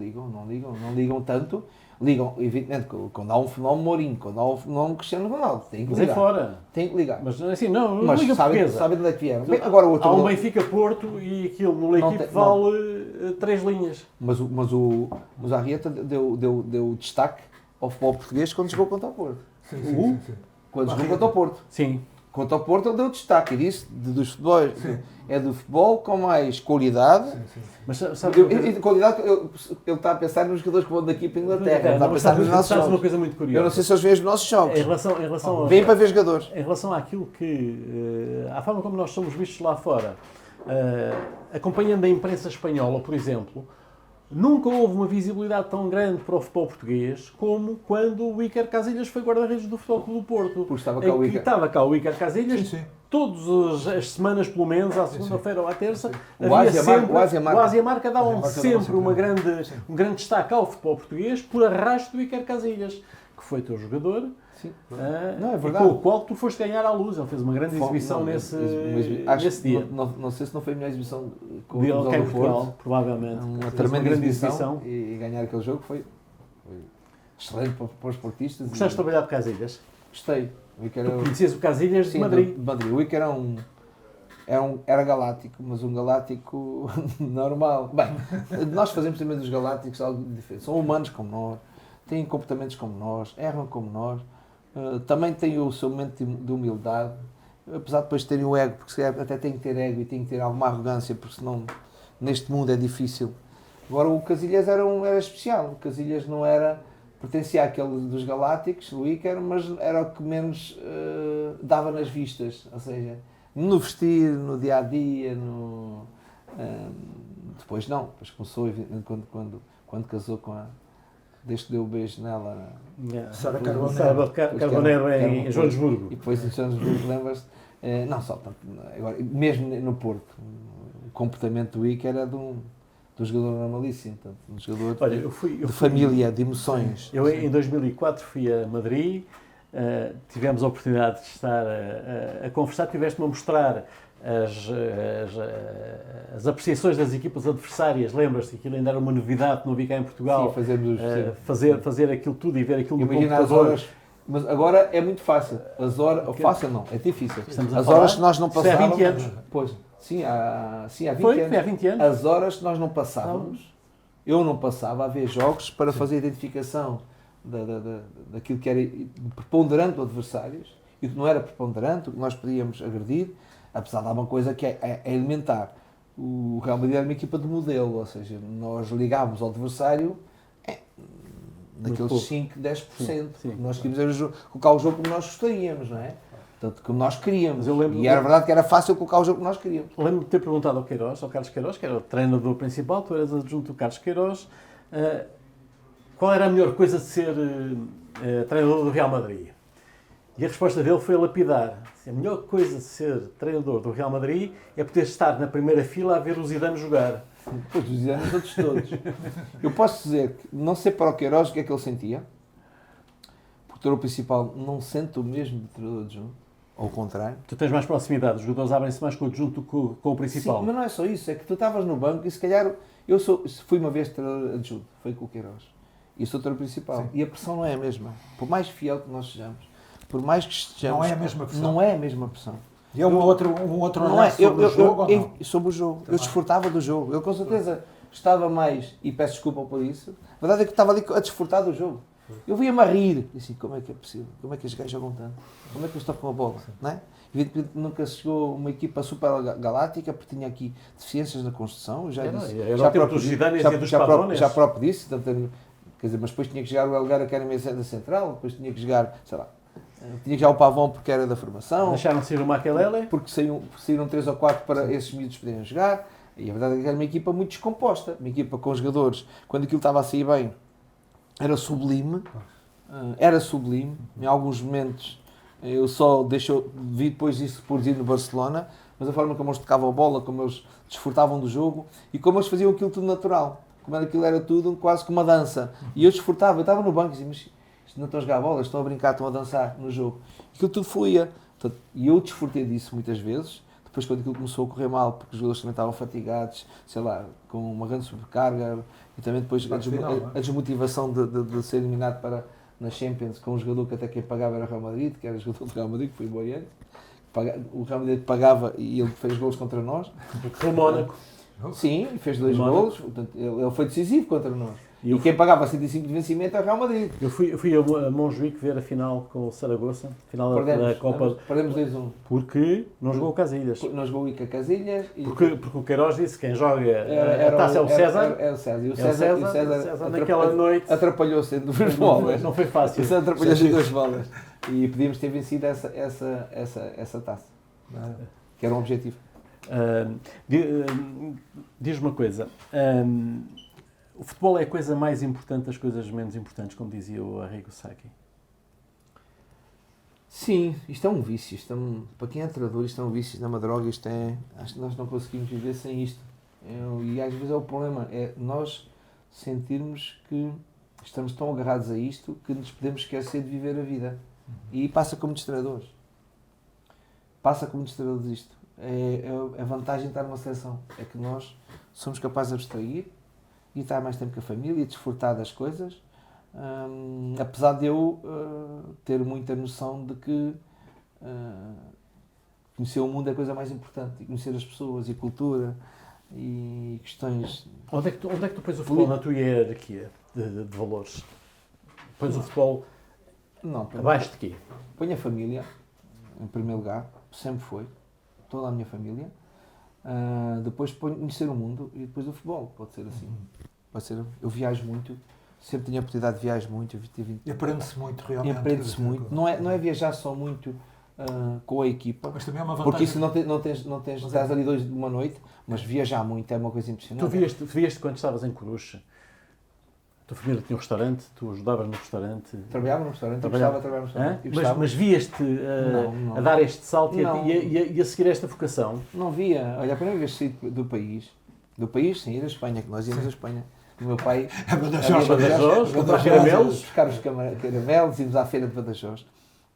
Speaker 3: ligam tanto. Ligam, evidentemente, quando há um fenómeno Mourinho, quando há um fenómeno Cristiano Ronaldo, tem que
Speaker 1: Mas é
Speaker 3: ligar.
Speaker 1: fora.
Speaker 3: Tem que ligar.
Speaker 1: Mas assim, não,
Speaker 3: Mas
Speaker 1: Liga
Speaker 3: sabem
Speaker 1: Portuguesa.
Speaker 3: de onde é que vieram. Bem, agora o outro
Speaker 1: Há um
Speaker 3: gol-
Speaker 1: Benfica-Porto e aquilo no
Speaker 3: Não
Speaker 1: equipe
Speaker 3: tem-
Speaker 1: vale 3 linhas.
Speaker 3: Mas o Arrieta deu destaque ao futebol português quando jogou contra o Porto.
Speaker 2: Sim.
Speaker 3: Quando jogou contra o Porto.
Speaker 1: Sim.
Speaker 3: Contra o Porto ele deu destaque e disse dos futebols, é do futebol com mais qualidade.
Speaker 1: Mas sabes
Speaker 3: E de qualidade, ele está a pensar nos jogadores que vão daqui para a Inglaterra, ele está a pensar nos nossos
Speaker 1: sabes uma
Speaker 3: jogos.
Speaker 1: coisa muito curiosa.
Speaker 3: Eu não sei se eles veem os nossos jogos.
Speaker 1: Em relação
Speaker 3: Vêm para ver jogadores.
Speaker 1: Em relação àquilo que, à forma como nós somos vistos lá fora, acompanhando a imprensa espanhola, por exemplo, nunca houve uma visibilidade tão grande para o futebol português como quando o Iker Casillas foi guarda-redes do Futebol Clube do Porto.
Speaker 3: Porque estava cá o Iker.
Speaker 1: Estava cá o Iker Casillas,
Speaker 2: Sim.
Speaker 1: todas as semanas, pelo menos, à segunda-feira ou à terça,
Speaker 3: O
Speaker 1: havia
Speaker 3: Ásia
Speaker 1: sempre,
Speaker 3: Marca.
Speaker 1: o Ásia Marca davam
Speaker 2: Ásia Marca
Speaker 1: sempre
Speaker 2: dava sempre,
Speaker 1: um grande destaque ao futebol português por arrasto do Iker Casillas, que foi teu jogador.
Speaker 3: Sim.
Speaker 1: Ah,
Speaker 3: Não, é
Speaker 1: e
Speaker 3: verdade.
Speaker 1: com o qual tu foste ganhar à luz. Ele fez uma grande exibição
Speaker 3: Não,
Speaker 1: nesse
Speaker 3: acho-
Speaker 1: dia.
Speaker 3: Não sei se não foi a melhor exibição com o
Speaker 1: Dele
Speaker 3: Portugal
Speaker 1: cá em
Speaker 3: do
Speaker 1: Portugal,
Speaker 3: Porto.
Speaker 1: provavelmente.
Speaker 3: Uma
Speaker 1: Fez
Speaker 3: tremenda
Speaker 1: grande
Speaker 3: exibição e ganhar aquele jogo foi excelente para os portistas.
Speaker 1: Gostaste de trabalhar de Casillas?
Speaker 3: Gostei. O Iker
Speaker 1: Tu
Speaker 3: era-
Speaker 1: conhecias o Casillas de
Speaker 3: Sim,
Speaker 1: Madrid.
Speaker 3: de Madrid. O Iker era galáctico, mas um galáctico normal. Bem, nós fazemos também dos galácticos algo diferente. São humanos como nós, têm comportamentos como nós, erram como nós, também têm o seu momento de humildade, apesar de depois terem o ego, porque se calhar até têm que ter ego e têm que ter alguma arrogância, porque senão neste mundo é difícil. Agora o Casillas era especial, o Casillas não era, pertencia àquele dos galácticos, o Iker, mas era o que menos dava nas vistas, ou seja, no vestir, no dia a dia, depois não, depois começou evidentemente, quando casou com a, desde que deu o beijo nela,
Speaker 2: Sara Carbonero.
Speaker 1: Sara Carbonero em Joanesburgo.
Speaker 3: e depois em Joanesburgo, lembras-te, não só tanto, agora, mesmo no Porto, o comportamento do Iker era de um jogador normalíssimo, portanto, um jogador
Speaker 1: Olha, eu fui,
Speaker 3: de família, de emoções.
Speaker 1: Eu em 2004 fui a Madrid, tivemos a oportunidade de estar a conversar, tiveste-me a mostrar as apreciações das equipas adversárias, lembras-te que aquilo ainda era uma novidade que não havia cá em Portugal.
Speaker 3: Sim, fazermos
Speaker 1: fazer aquilo tudo e ver aquilo no
Speaker 3: imagina as
Speaker 1: computador.
Speaker 3: horas, mas agora é muito fácil. As horas, fácil não, é difícil.
Speaker 1: Estamos a
Speaker 3: As
Speaker 1: falar
Speaker 3: horas que nós não
Speaker 1: isto é há
Speaker 3: passávamos.
Speaker 1: 20 anos.
Speaker 3: Pois, sim, há 20
Speaker 1: Foi
Speaker 3: anos.
Speaker 1: há 20 anos.
Speaker 3: As horas que nós não passávamos, eu não passava a ver jogos para fazer a identificação daquilo que era preponderante do adversário e o que não era preponderante, o que nós podíamos agredir, apesar de alguma coisa que é elementar. O Real Madrid era uma equipa de modelo, ou seja, nós ligávamos ao adversário naqueles
Speaker 1: pouco.
Speaker 3: 5, 10%.
Speaker 1: Sim.
Speaker 3: Nós queríamos colocar o jogo como nós gostaríamos, não é? Portanto, como nós queríamos.
Speaker 1: Mas eu lembro-
Speaker 3: E era verdade que era fácil colocar o jogo como nós queríamos.
Speaker 1: Lembro-me de ter perguntado ao Carlos Queiroz, que era o treinador principal, tu eras adjunto do Carlos Queiroz, qual era a melhor coisa de ser treinador do Real Madrid? E a resposta dele foi lapidar. A melhor coisa de ser treinador do Real Madrid é poder estar na primeira fila a ver o Zidane jogar.
Speaker 3: Pois, os anos outros todos. Eu posso dizer que, não sei para o Queiroz o que é que ele sentia, porque o treinador principal não sente o mesmo do treinador adjunto, ou o contrário.
Speaker 1: Tu tens mais proximidade, os jogadores abrem-se mais com o adjunto do que com o principal.
Speaker 3: Sim, mas não é só isso, é que tu estavas no banco e se calhar, fui uma vez treinador adjunto, foi com o Queiroz, e sou o treinador principal, e a pressão não é a mesma, por mais fiel que nós sejamos, por mais que estejamos...
Speaker 2: Não é a mesma pressão.
Speaker 3: Não é a mesma pressão.
Speaker 2: E é um outro
Speaker 3: Não
Speaker 2: olhar
Speaker 3: é,
Speaker 2: sobre o jogo ou não?
Speaker 3: sobre o jogo. Eu
Speaker 2: Também.
Speaker 3: desfrutava do jogo. Eu com certeza estava mais, e peço desculpa por isso, a verdade é que estava ali a desfrutar do jogo. Eu via-me a rir. E assim, como é que é possível? Como é que os gajos jogam tanto? Como é que eles tocam a bola? Não é? Evidentemente nunca chegou uma equipa super galáctica, porque tinha aqui deficiências na construção. Eu já disse.
Speaker 1: Era o tempo dos Zidanes e dos Padrones.
Speaker 3: Já próprio disse. Quer dizer, mas depois tinha que jogar o Elgar, que era meio da central, depois tinha que jogar, sei lá. Tinha já o Pavão porque era da formação.
Speaker 1: Deixaram sair o Makelele?
Speaker 3: Porque saíram 3 ou 4 para esses miúdos poderem jogar. E a verdade é que era uma equipa muito descomposta. Uma equipa com jogadores, quando aquilo estava a sair bem, era sublime. Em alguns momentos eu só vi depois isso por ir no Barcelona, mas a forma como eles tocavam a bola, como eles desfrutavam do jogo e como eles faziam aquilo tudo natural. Como aquilo era tudo quase como uma dança. E eu desfrutava, eu estava no banco e dizia, mas não estão a jogar a bola, estão a brincar, estão a dançar no jogo. Aquilo tudo fluía. E eu desfrutei disso muitas vezes. Depois, quando aquilo começou a correr mal, porque os jogadores também estavam fatigados, sei lá, com uma grande sobrecarga, e também depois a desmotivação de ser eliminado na Champions, com um jogador que até quem pagava era o Real Madrid, que era o jogador do Real Madrid, que foi o Oriente. O Real Madrid pagava e ele fez golos contra nós.
Speaker 1: O Mónaco.
Speaker 3: Sim, fez 2 golos, portanto, ele foi decisivo contra nós. E quem pagava 105 de vencimento é o Real Madrid.
Speaker 1: Eu fui a Montjuic ver a final com o Saragossa, final da Copa.
Speaker 3: Perdemos 2-1.
Speaker 1: Porque não jogou o Casilhas.
Speaker 3: Não jogou o Casilhas.
Speaker 1: Porque o Queiroz disse que quem joga a taça é o César.
Speaker 3: É o César. E o
Speaker 1: César naquela noite
Speaker 3: atrapalhou-se em 2 bolas.
Speaker 1: Não foi fácil.
Speaker 3: O César atrapalhou-se em 2 bolas. E podíamos ter vencido essa taça. Que era um objetivo.
Speaker 1: Diz-me uma coisa. O futebol é a coisa mais importante das coisas menos importantes, como dizia o Arrigo Sacchi.
Speaker 3: Sim, isto é um vício. Para quem é treinador, isto é um vício, isto é uma droga. Acho que nós não conseguimos viver sem isto. E às vezes é o problema, é nós sentirmos que estamos tão agarrados a isto que nos podemos esquecer de viver a vida. E passa como muitos treinadores. Isto. É a vantagem de estar numa seleção. É que nós somos capazes de abstrair e estar mais tempo com a família e desfrutar das coisas, apesar de eu ter muita noção de que conhecer o mundo é a coisa mais importante, e conhecer as pessoas e a cultura e questões...
Speaker 1: Onde é que tu pões o futebol na tua hierarquia de valores? Pões o futebol abaixo de quê?
Speaker 3: Põe a família em primeiro lugar, sempre foi, toda a minha família. Depois conhecer o mundo e depois o futebol, pode ser assim. Eu viajo muito, sempre tenho a oportunidade de viajar muito.
Speaker 2: E aprende-se muito, realmente.
Speaker 3: Aprende-se muito. Não é viajar só muito com a equipa,
Speaker 2: mas também é uma vantagem.
Speaker 3: Porque isso não tens estás ali 2 de uma noite, mas viajar muito é uma coisa impressionante.
Speaker 1: Tu vieste quando estavas em Coruche? A tua família tinha um restaurante, tu ajudavas no restaurante?
Speaker 3: Trabalhava no restaurante, eu gostava de trabalhar no restaurante.
Speaker 1: Mas vieste a dar este salto e a seguir esta vocação?
Speaker 3: Não via. Olha, a primeira vez que saí do país, sim, ir à Espanha, que nós íamos à Espanha. O meu pai
Speaker 2: a Badajoz,
Speaker 1: comprar caramelos,
Speaker 3: buscar os caramelos, íamos à feira de Badajoz.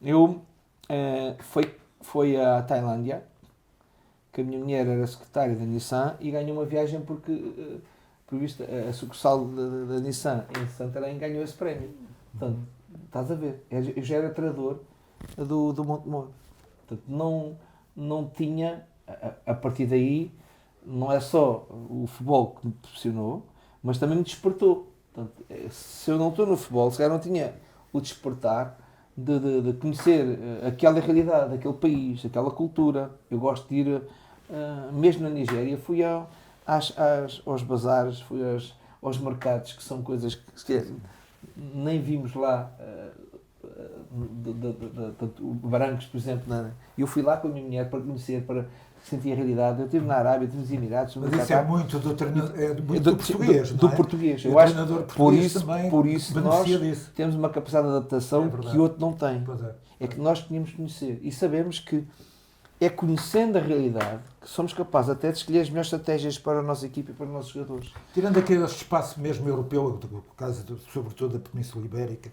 Speaker 3: Eu fui à Tailândia, que a minha mulher era secretária da Nissan e ganhou uma viagem porque, por visto, a sucursal da Nissan em Santarém ganhou esse prémio. Portanto, estás a ver, eu já era treinador do Montemor. Portanto, não tinha, a partir daí, não é só o futebol que me proporcionou, mas também me despertou. Portanto, se eu não estou no futebol, se calhar não tinha o despertar de conhecer aquela realidade, aquele país, aquela cultura. Eu gosto de ir, mesmo na Nigéria, fui aos bazares, fui aos mercados, que são coisas que nem vimos lá, brancos, por exemplo. Eu fui lá com a minha mulher para conhecer, para sentir a realidade. Eu estive na Arábia, estive nos Emirados.
Speaker 2: Mas isso é muito do português,
Speaker 3: do português. Eu acho que por isso nós temos uma capacidade de adaptação que outro não tem. É que nós tínhamos que conhecer e sabemos que é conhecendo a realidade que somos capazes até de escolher as melhores estratégias para a nossa equipe e para os nossos jogadores.
Speaker 2: Tirando aquele espaço mesmo europeu, no caso sobretudo da Península Ibérica,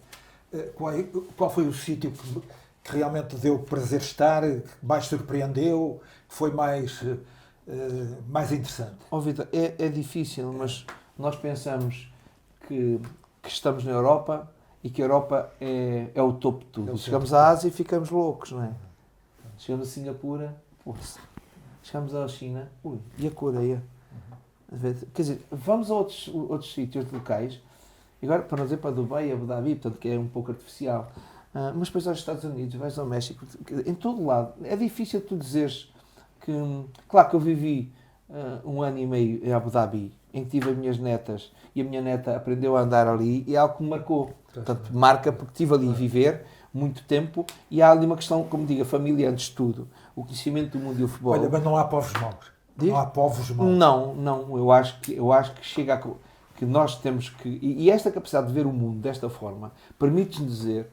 Speaker 2: qual foi o sítio que realmente deu prazer estar, que mais surpreendeu, que foi mais interessante?
Speaker 3: Vitor, é difícil, mas nós pensamos que estamos na Europa e que a Europa é o topo de tudo. Chegamos à Ásia e ficamos loucos, não é? Chegamos a Singapura, chegamos à China, e a Coreia? Quer dizer, vamos a outros sítios locais, agora para não dizer para Dubai e Abu Dhabi, portanto, que é um pouco artificial, mas depois aos Estados Unidos, vais ao México, em todo lado. É difícil tu dizeres que... Claro que eu vivi 1 ano e meio em Abu Dhabi, em que tive as minhas netas, e a minha neta aprendeu a andar ali, e é algo que me marcou. Portanto, marca porque estive ali a viver muito tempo e há ali uma questão, como digo, a família antes de tudo. O conhecimento do mundo e o futebol.
Speaker 2: Olha, mas não há povos maus.
Speaker 3: Diz?
Speaker 2: Não há povos maus.
Speaker 3: Não. Eu acho que chega que nós temos que... E esta capacidade de ver o mundo desta forma permite-nos dizer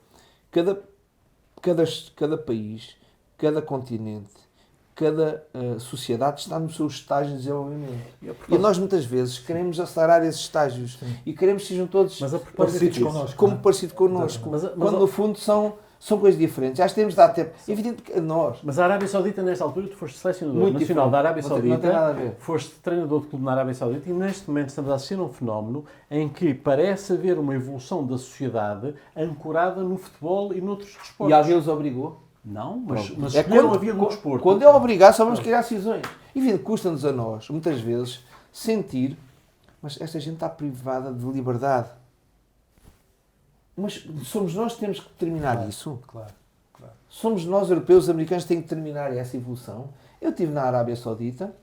Speaker 3: cada país, cada continente, cada sociedade está no seu estágio de desenvolvimento. E nós muitas vezes queremos acelerar esses estágios. Sim. E queremos que sejam todos
Speaker 2: parecidos connosco.
Speaker 3: Como parecido connosco. Quando no fundo são coisas diferentes. Acho que temos de dar tempo. Evidente que nós.
Speaker 1: Mas a Arábia Saudita, nesta altura, tu foste selecionador nacional da Arábia Saudita, não tem nada a ver. Foste treinador de clube na Arábia Saudita e neste momento estamos a assistir a um fenómeno em que parece haver uma evolução da sociedade ancorada no futebol e noutros desportos.
Speaker 3: E alguém os obrigou?
Speaker 1: Não, mas escolheram a via do desporto.
Speaker 3: Quando é obrigado, só vamos criar decisões. Evidente, custa-nos a nós, muitas vezes, sentir, mas esta gente está privada de liberdade. Mas somos nós que temos que determinar isso.
Speaker 2: Claro.
Speaker 3: Somos nós, europeus, americanos, que temos que determinar essa evolução. Eu estive na Arábia Saudita,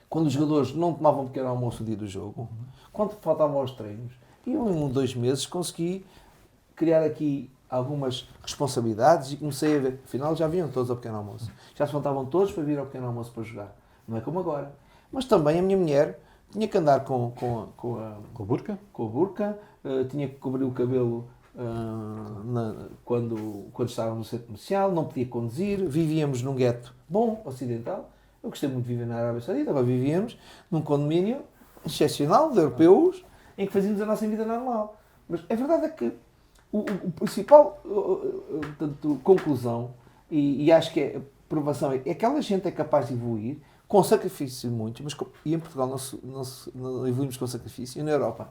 Speaker 3: quando os jogadores não tomavam pequeno almoço no dia do jogo, quando faltavam aos treinos, e eu, em 2 meses, consegui criar aqui algumas responsabilidades e comecei a ver. Afinal, já vinham todos ao pequeno almoço. Já se levantavam todos para vir ao pequeno almoço para jogar. Não é como agora. Mas também a minha mulher tinha que andar com
Speaker 1: a burca?
Speaker 3: Com a burca, tinha que cobrir o cabelo quando estava no centro comercial, não podia conduzir, vivíamos num gueto bom, ocidental. Eu gostei muito de viver na Arábia Saudita, agora vivíamos num condomínio excepcional de europeus em que fazíamos a nossa vida normal. Mas a verdade é que o principal conclusão, e acho que a provação é que aquela gente é capaz de evoluir com sacrifício muito, e em Portugal não evoluímos com sacrifício, e na Europa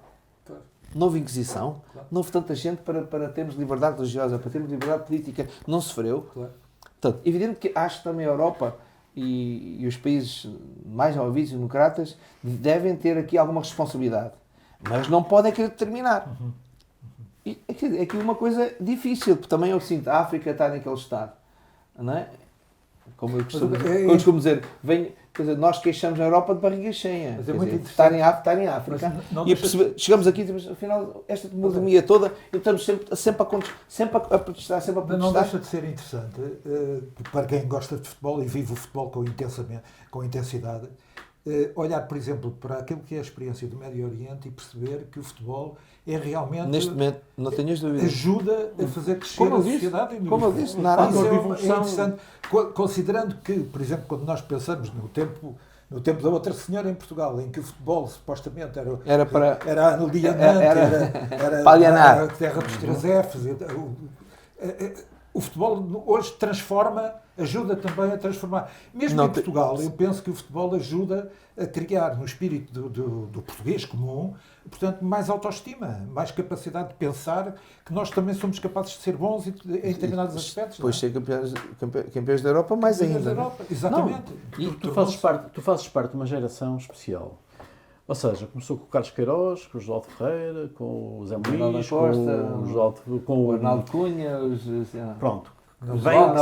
Speaker 3: não houve Inquisição, não houve tanta gente para termos liberdade religiosa, para termos liberdade política, não sofreu. Portanto, evidente que acho que também a Europa e os países mais ouvidos e democratas devem ter aqui alguma responsabilidade, mas não podem querer determinar. E é aqui uma coisa difícil, porque também eu sinto, a África está naquele estado, não é? Como eu costumo dizer, nós queixamos na Europa de barriga cheia.
Speaker 2: Mas é muito interessante.
Speaker 3: Estar em África. Chegamos aqui e dizemos, afinal, esta demografia toda, e estamos sempre a protestar, sempre a protestar.
Speaker 2: Mas não deixa de ser interessante, para quem gosta de futebol e vive o futebol com intensidade, olhar, por exemplo, para aquilo que é a experiência do Médio Oriente e perceber que o futebol é realmente...
Speaker 3: Neste momento, não tenhas dúvida.
Speaker 2: Ajuda a fazer crescer a sociedade.
Speaker 3: Como eu disse,
Speaker 2: na Arábia é interessante. Considerando que, por exemplo, quando nós pensamos no tempo da outra senhora em Portugal, em que o futebol supostamente era no diamante, era
Speaker 3: a
Speaker 2: terra dos 3 Fs, o futebol hoje ajuda também a transformar. Mesmo em Portugal, eu penso que o futebol ajuda a criar no espírito do português comum, portanto, mais autoestima, mais capacidade de pensar que nós também somos capazes de ser bons em determinados aspectos.
Speaker 3: Depois ser campeões da Europa, mais ainda.
Speaker 2: Exatamente.
Speaker 1: Tu fazes parte de uma geração especial. Ou seja, começou com o Carlos Queiroz, com o João Ferreira, com o Zé Muniz, com o
Speaker 3: Arnaldo Cunha,
Speaker 1: pronto.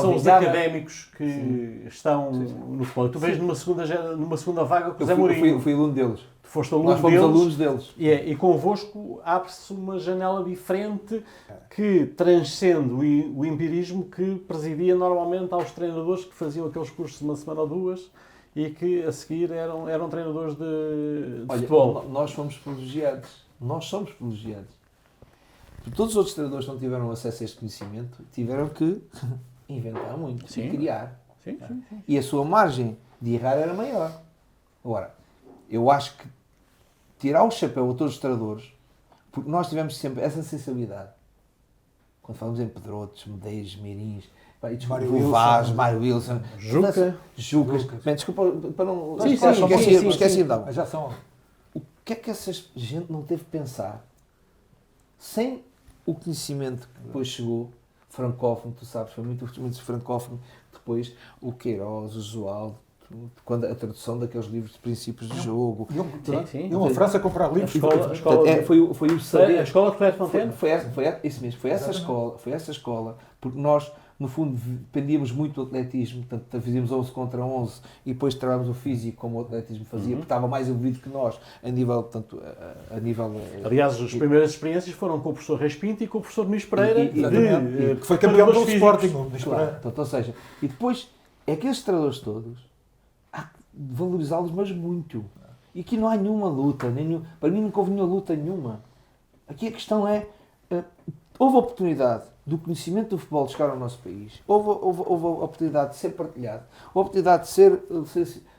Speaker 1: São os académicos que estão no futebol. Tu vês numa segunda vaga com o Zé Mourinho.
Speaker 3: Fui aluno deles.
Speaker 1: Tu foste aluno deles.
Speaker 3: Nós fomos alunos deles.
Speaker 1: E convosco abre-se uma janela diferente que transcende o empirismo que presidia normalmente aos treinadores que faziam aqueles cursos de uma semana ou 2 e que a seguir eram treinadores de futebol.
Speaker 3: Nós fomos privilegiados. Nós somos privilegiados. Todos os outros treinadores que não tiveram acesso a este conhecimento tiveram que inventar muito e criar.
Speaker 1: Sim.
Speaker 3: E a sua margem de errar era maior. Agora, eu acho que tirar o chapéu a todos os treinadores, porque nós tivemos sempre essa sensibilidade. Quando falamos em Pedrotes, Medeiros, Mirins, Mário Wilson, Jucas. Bem, desculpa para não... Esqueci de dar.
Speaker 2: Mas já são...
Speaker 3: O que é que essa gente não teve que pensar sem o conhecimento que depois chegou, francófono, tu sabes, foi muito francófono, depois o Queiroz, o Josualdo, quando a tradução daqueles livros de princípios de jogo.
Speaker 2: E uma França comprar livros.
Speaker 3: Foi o saber.
Speaker 1: A escola de Clairefontaine?
Speaker 3: Foi essa escola, porque nós no fundo dependíamos muito do atletismo, portanto fazíamos 11 contra 11 e depois trabalhámos o físico como o atletismo fazia, porque estava mais envolvido que nós a nível, portanto, a nível...
Speaker 1: Aliás, as primeiras experiências foram com o professor Respinto e com o professor Nunes Pereira,
Speaker 2: que foi campeão do Sporting.
Speaker 3: Claro, portanto, ou seja, e depois, aqueles treinadores todos, há que valorizá-los, mas muito. E aqui não há nenhuma luta, para mim nunca houve nenhuma luta nenhuma. Aqui a questão é, houve a oportunidade do conhecimento do futebol de chegar ao nosso país, houve a oportunidade de ser partilhado, houve a oportunidade de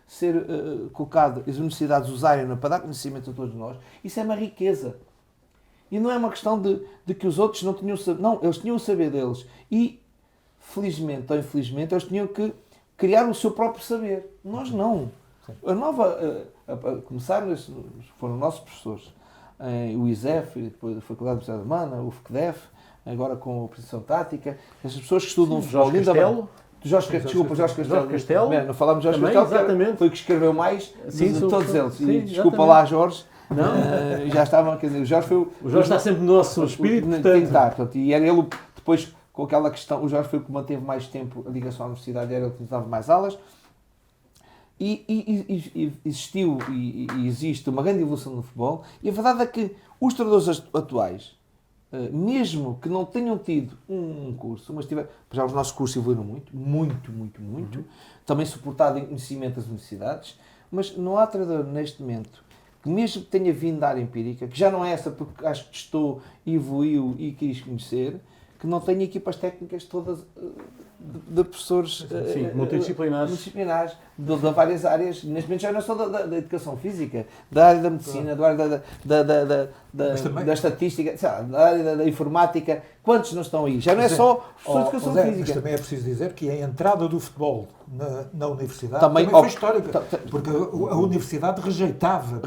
Speaker 3: ser colocado, as universidades usarem para dar conhecimento a todos nós. Isso é uma riqueza. E não é uma questão de que os outros não tinham o saber. Não, eles tinham o saber deles. E, felizmente ou infelizmente, eles tinham que criar o seu próprio saber. Nós não. A nova... começaram, foram nossos professores. O ISEF, depois a Faculdade de Universidade de Mana, o FQDEF, agora com a Precisação Tática. Essas pessoas que estudam futebol... Jorge Castelo. Não falámos de Jorge
Speaker 1: também,
Speaker 3: Castelo,
Speaker 1: exatamente.
Speaker 3: Foi o que escreveu mais de todos eles.
Speaker 1: Sim,
Speaker 3: e desculpa lá, Jorge.
Speaker 1: Não.
Speaker 3: Já estavam, quer dizer, o Jorge
Speaker 1: está sempre no nosso espírito,
Speaker 3: portanto, e era ele, depois, com aquela questão, o Jorge foi o que manteve mais tempo a ligação à universidade, era ele que dava mais aulas, e existiu e existe uma grande evolução no futebol, e a verdade é que os treinadores atuais, mesmo que não tenham tido um curso, mas já os nossos cursos evoluíram muito, também suportado em conhecimento das universidades, mas não há treinador neste momento que mesmo que tenha vindo da área empírica, que já não é essa porque acho que testou, evoluiu e quis conhecer, que não tenha equipas técnicas todas de professores multidisciplinares de várias áreas. Neste momento já não só da educação física, da área da medicina, da área da estatística, da área da informática. Quantos não estão aí? Já não é só professores de educação física.
Speaker 2: Mas também é preciso dizer que a entrada do futebol na universidade
Speaker 3: também
Speaker 2: foi histórica, porque a universidade rejeitava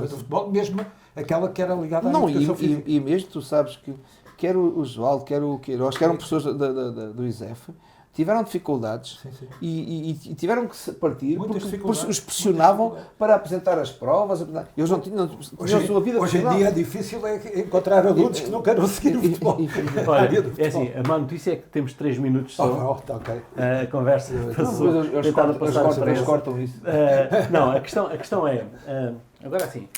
Speaker 2: o futebol, mesmo aquela que era ligada à educação física.
Speaker 3: E mesmo tu sabes que quer o João, quer o Queiroz, que eram pessoas do ISEF, tiveram dificuldades e tiveram que se partir porque os pressionavam para apresentar as provas. Eles não tinham a sua vida.
Speaker 2: Hoje em dia é difícil encontrar adultos que não queiram seguir o futebol.
Speaker 1: Olha, é assim, a má notícia é que temos 3 minutos só. A conversa passou.
Speaker 3: Eles cortam isso.
Speaker 1: Não, a questão é, agora assim,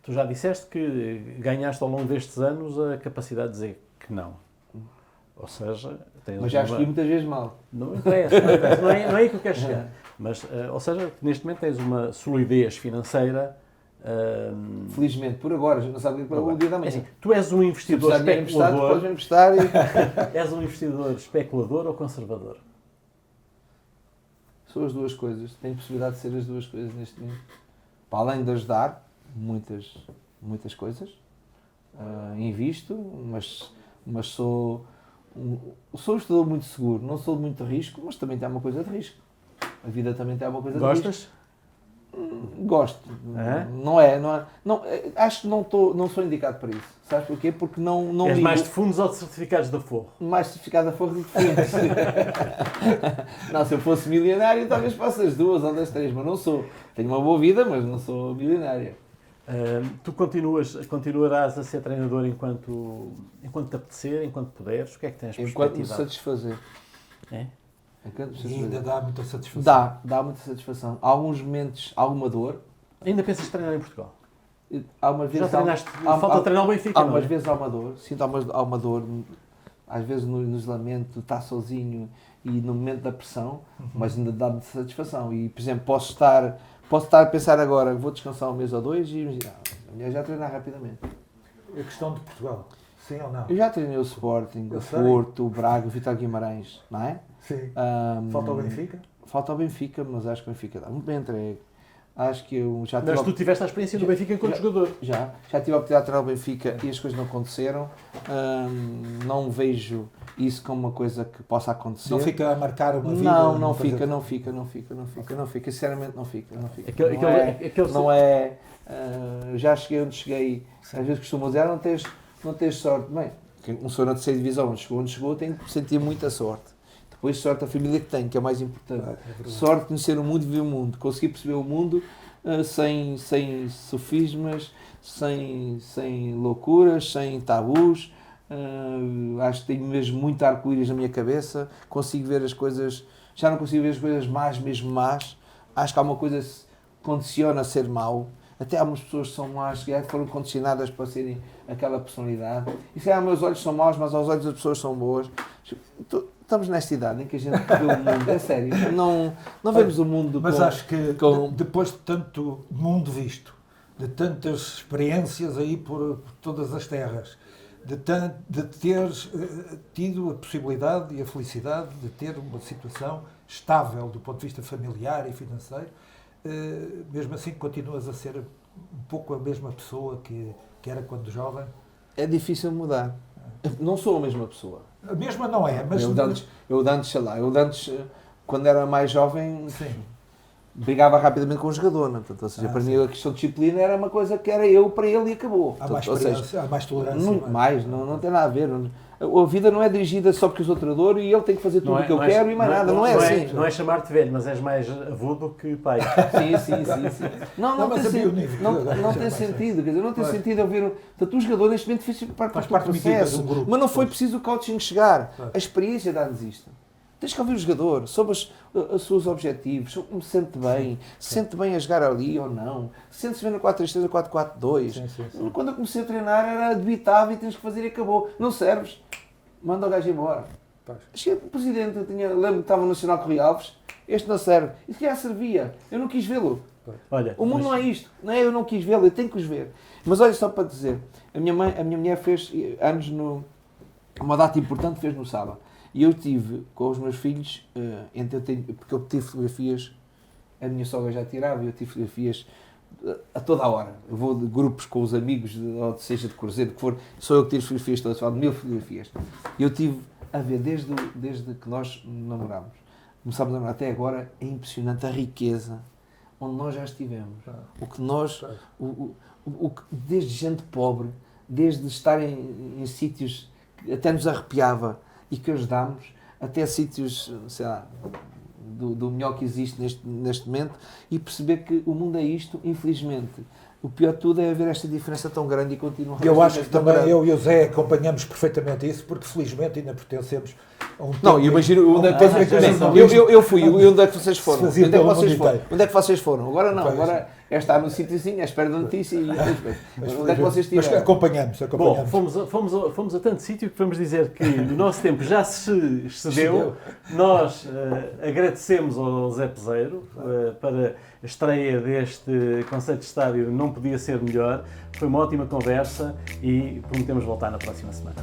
Speaker 1: tu já disseste que ganhaste ao longo destes anos a capacidade de dizer que não. Ou seja, tens
Speaker 3: mas já escolhi muitas vezes mal.
Speaker 1: Não interessa, não é aí que eu quero chegar. Mas, ou seja, neste momento tens uma solidez financeira.
Speaker 3: Felizmente, por agora, já não sabe para o dia da manhã.
Speaker 1: É assim, tu és um investidor especulador. És um investidor especulador ou conservador?
Speaker 3: São as duas coisas. Tenho possibilidade de ser as duas coisas neste momento. Para além de ajudar muitas coisas, invisto, mas sou um estudador muito seguro, não sou de muito risco, mas também tem uma coisa de risco. A vida também tem uma coisa de risco.
Speaker 1: Gostas?
Speaker 3: Gosto. Não, acho que não sou indicado para isso. Sabes porquê? Porque não
Speaker 1: és mais de fundos ou de certificados da Forro?
Speaker 3: Mais certificado da Forro do que fundos. Não, se eu fosse milionário, talvez fosse as duas ou das três, mas não sou. Tenho uma boa vida, mas não sou milionário.
Speaker 1: Tu continuarás a ser treinador enquanto te apetecer, enquanto puderes? O que é que tens perspectiva?
Speaker 3: Enquanto me satisfazer.
Speaker 1: É?
Speaker 2: E ainda dá muita satisfação.
Speaker 3: Dá muita satisfação. Há alguns momentos, alguma dor.
Speaker 1: Ainda pensas treinar em Portugal?
Speaker 3: Já
Speaker 1: treinaste? Falta treinar o Benfica,
Speaker 3: Algumas vezes há uma dor. Sinto há uma dor. Às vezes no isolamento, estar sozinho e no momento da pressão, mas ainda dá muita satisfação. E, por exemplo, posso estar a pensar agora, vou descansar um mês ou dois e a mulher já treinar rapidamente.
Speaker 2: A questão de Portugal, sim ou não?
Speaker 3: Eu já treinei o Sporting, o Porto, o Braga, o Vitória Guimarães, não é?
Speaker 2: Sim. Falta o Benfica?
Speaker 3: Falta o Benfica, mas acho que o Benfica dá muito bem entregue. Acho que eu já tive...
Speaker 1: Mas tu tiveste a experiência do Benfica enquanto jogador?
Speaker 3: Já tive a oportunidade de treinar o Benfica e as coisas não aconteceram. Não vejo isso como uma coisa que possa acontecer.
Speaker 2: Não fica a marcar uma vida?
Speaker 3: Não fica. Sinceramente não fica. Não é... já cheguei onde cheguei. Sim. Às vezes costumo dizer, não tens sorte. Bem, um senhor na terceira divisão onde chegou tem que sentir muita sorte. Depois sorte a família que tem, que é mais importante. Sorte de conhecer o mundo e viver o mundo. Conseguir perceber o mundo sem sofismas, sem loucuras, sem tabus, Acho que tenho mesmo muito arco-íris na minha cabeça, consigo ver as coisas, já não consigo ver as coisas más, mesmo más. Acho que há uma coisa que condiciona a ser mau. Até há umas pessoas que são más, que foram condicionadas para serem aquela personalidade. E se há meus olhos são maus, mas aos olhos das pessoas são boas. Estamos nesta idade em que a gente vê o mundo, é sério, não vemos o mundo
Speaker 2: mas acho que depois de tanto mundo visto, de tantas experiências aí por todas as terras, de teres tido a possibilidade e a felicidade de ter uma situação estável do ponto de vista familiar e financeiro, mesmo assim continuas a ser um pouco a mesma pessoa que era quando jovem?
Speaker 3: É difícil mudar. Não sou a mesma pessoa.
Speaker 2: A mesma não é, mas...
Speaker 3: Eu de antes, quando era mais jovem,
Speaker 2: sim,
Speaker 3: brigava rapidamente com o jogador, não? Portanto, ou seja, para mim a questão de disciplina era uma coisa que era eu para ele e acabou.
Speaker 2: Há mais experiência, há mais tolerância.
Speaker 3: Muito mais, não tem nada a ver. A vida não é dirigida só porque eu sou treinador e ele tem que fazer tudo o que eu quero e mais nada, não é assim.
Speaker 1: Não é chamar-te velho, mas és mais avô do que pai.
Speaker 3: Sim. Não tem sentido, quer dizer, não tem sentido eu ver... Portanto, o jogador neste momento fez parte do processo, mas não foi preciso o coaching chegar. A experiência dá-nos isto. Tens que ouvir o jogador sobre os seus objetivos, sobre como se sente bem, se sente bem a jogar ali ou não, se sente-se bem no 4-3-3 ou 4-4-2. Quando eu comecei a treinar era debitável e tens que fazer e acabou. Não serves, manda o gajo embora. Cheguei para o presidente, lembro que estava no Nacional Correia Alves, este não serve. E se calhar servia, eu não quis vê-lo.
Speaker 1: Olha,
Speaker 3: o mundo não é isto, não é eu não quis vê-lo, eu tenho que os ver. Mas olha, só para dizer, a minha mulher fez anos uma data importante, fez no sábado. E eu tive com os meus filhos, porque eu tive fotografias, a minha sogra já tirava, e eu tive fotografias a toda a hora. Eu vou de grupos com os amigos, ou seja de cruzeiro, que for, sou eu que tiro fotografias todas, falo de 1000 fotografias. E eu tive a ver desde que nós namorámos, começámos a namorar até agora, é impressionante a riqueza onde nós já estivemos. O que nós, desde gente pobre, desde estar em sítios que até nos arrepiava, e que ajudámos até sítios, sei lá, do melhor que existe neste momento, e perceber que o mundo é isto, infelizmente. O pior de tudo é haver esta diferença tão grande e continuar.
Speaker 2: Eu acho que também eu e o Zé acompanhamos perfeitamente isso, porque felizmente ainda pertencemos a um tempo...
Speaker 3: Não, imagino onde é que eu fui, onde é que vocês foram? Onde é que vocês foram? Agora não, agora é estar no sítiozinho, à espera da notícia e onde é que vocês estiveram?
Speaker 2: Mas acompanhamos.
Speaker 1: Bom, fomos a tanto sítio que vamos dizer que o nosso tempo já se excedeu. Nós agradecemos ao Zé Peseiro para a estreia deste conceito de estádio, não podia ser melhor. Foi uma ótima conversa e prometemos voltar na próxima semana.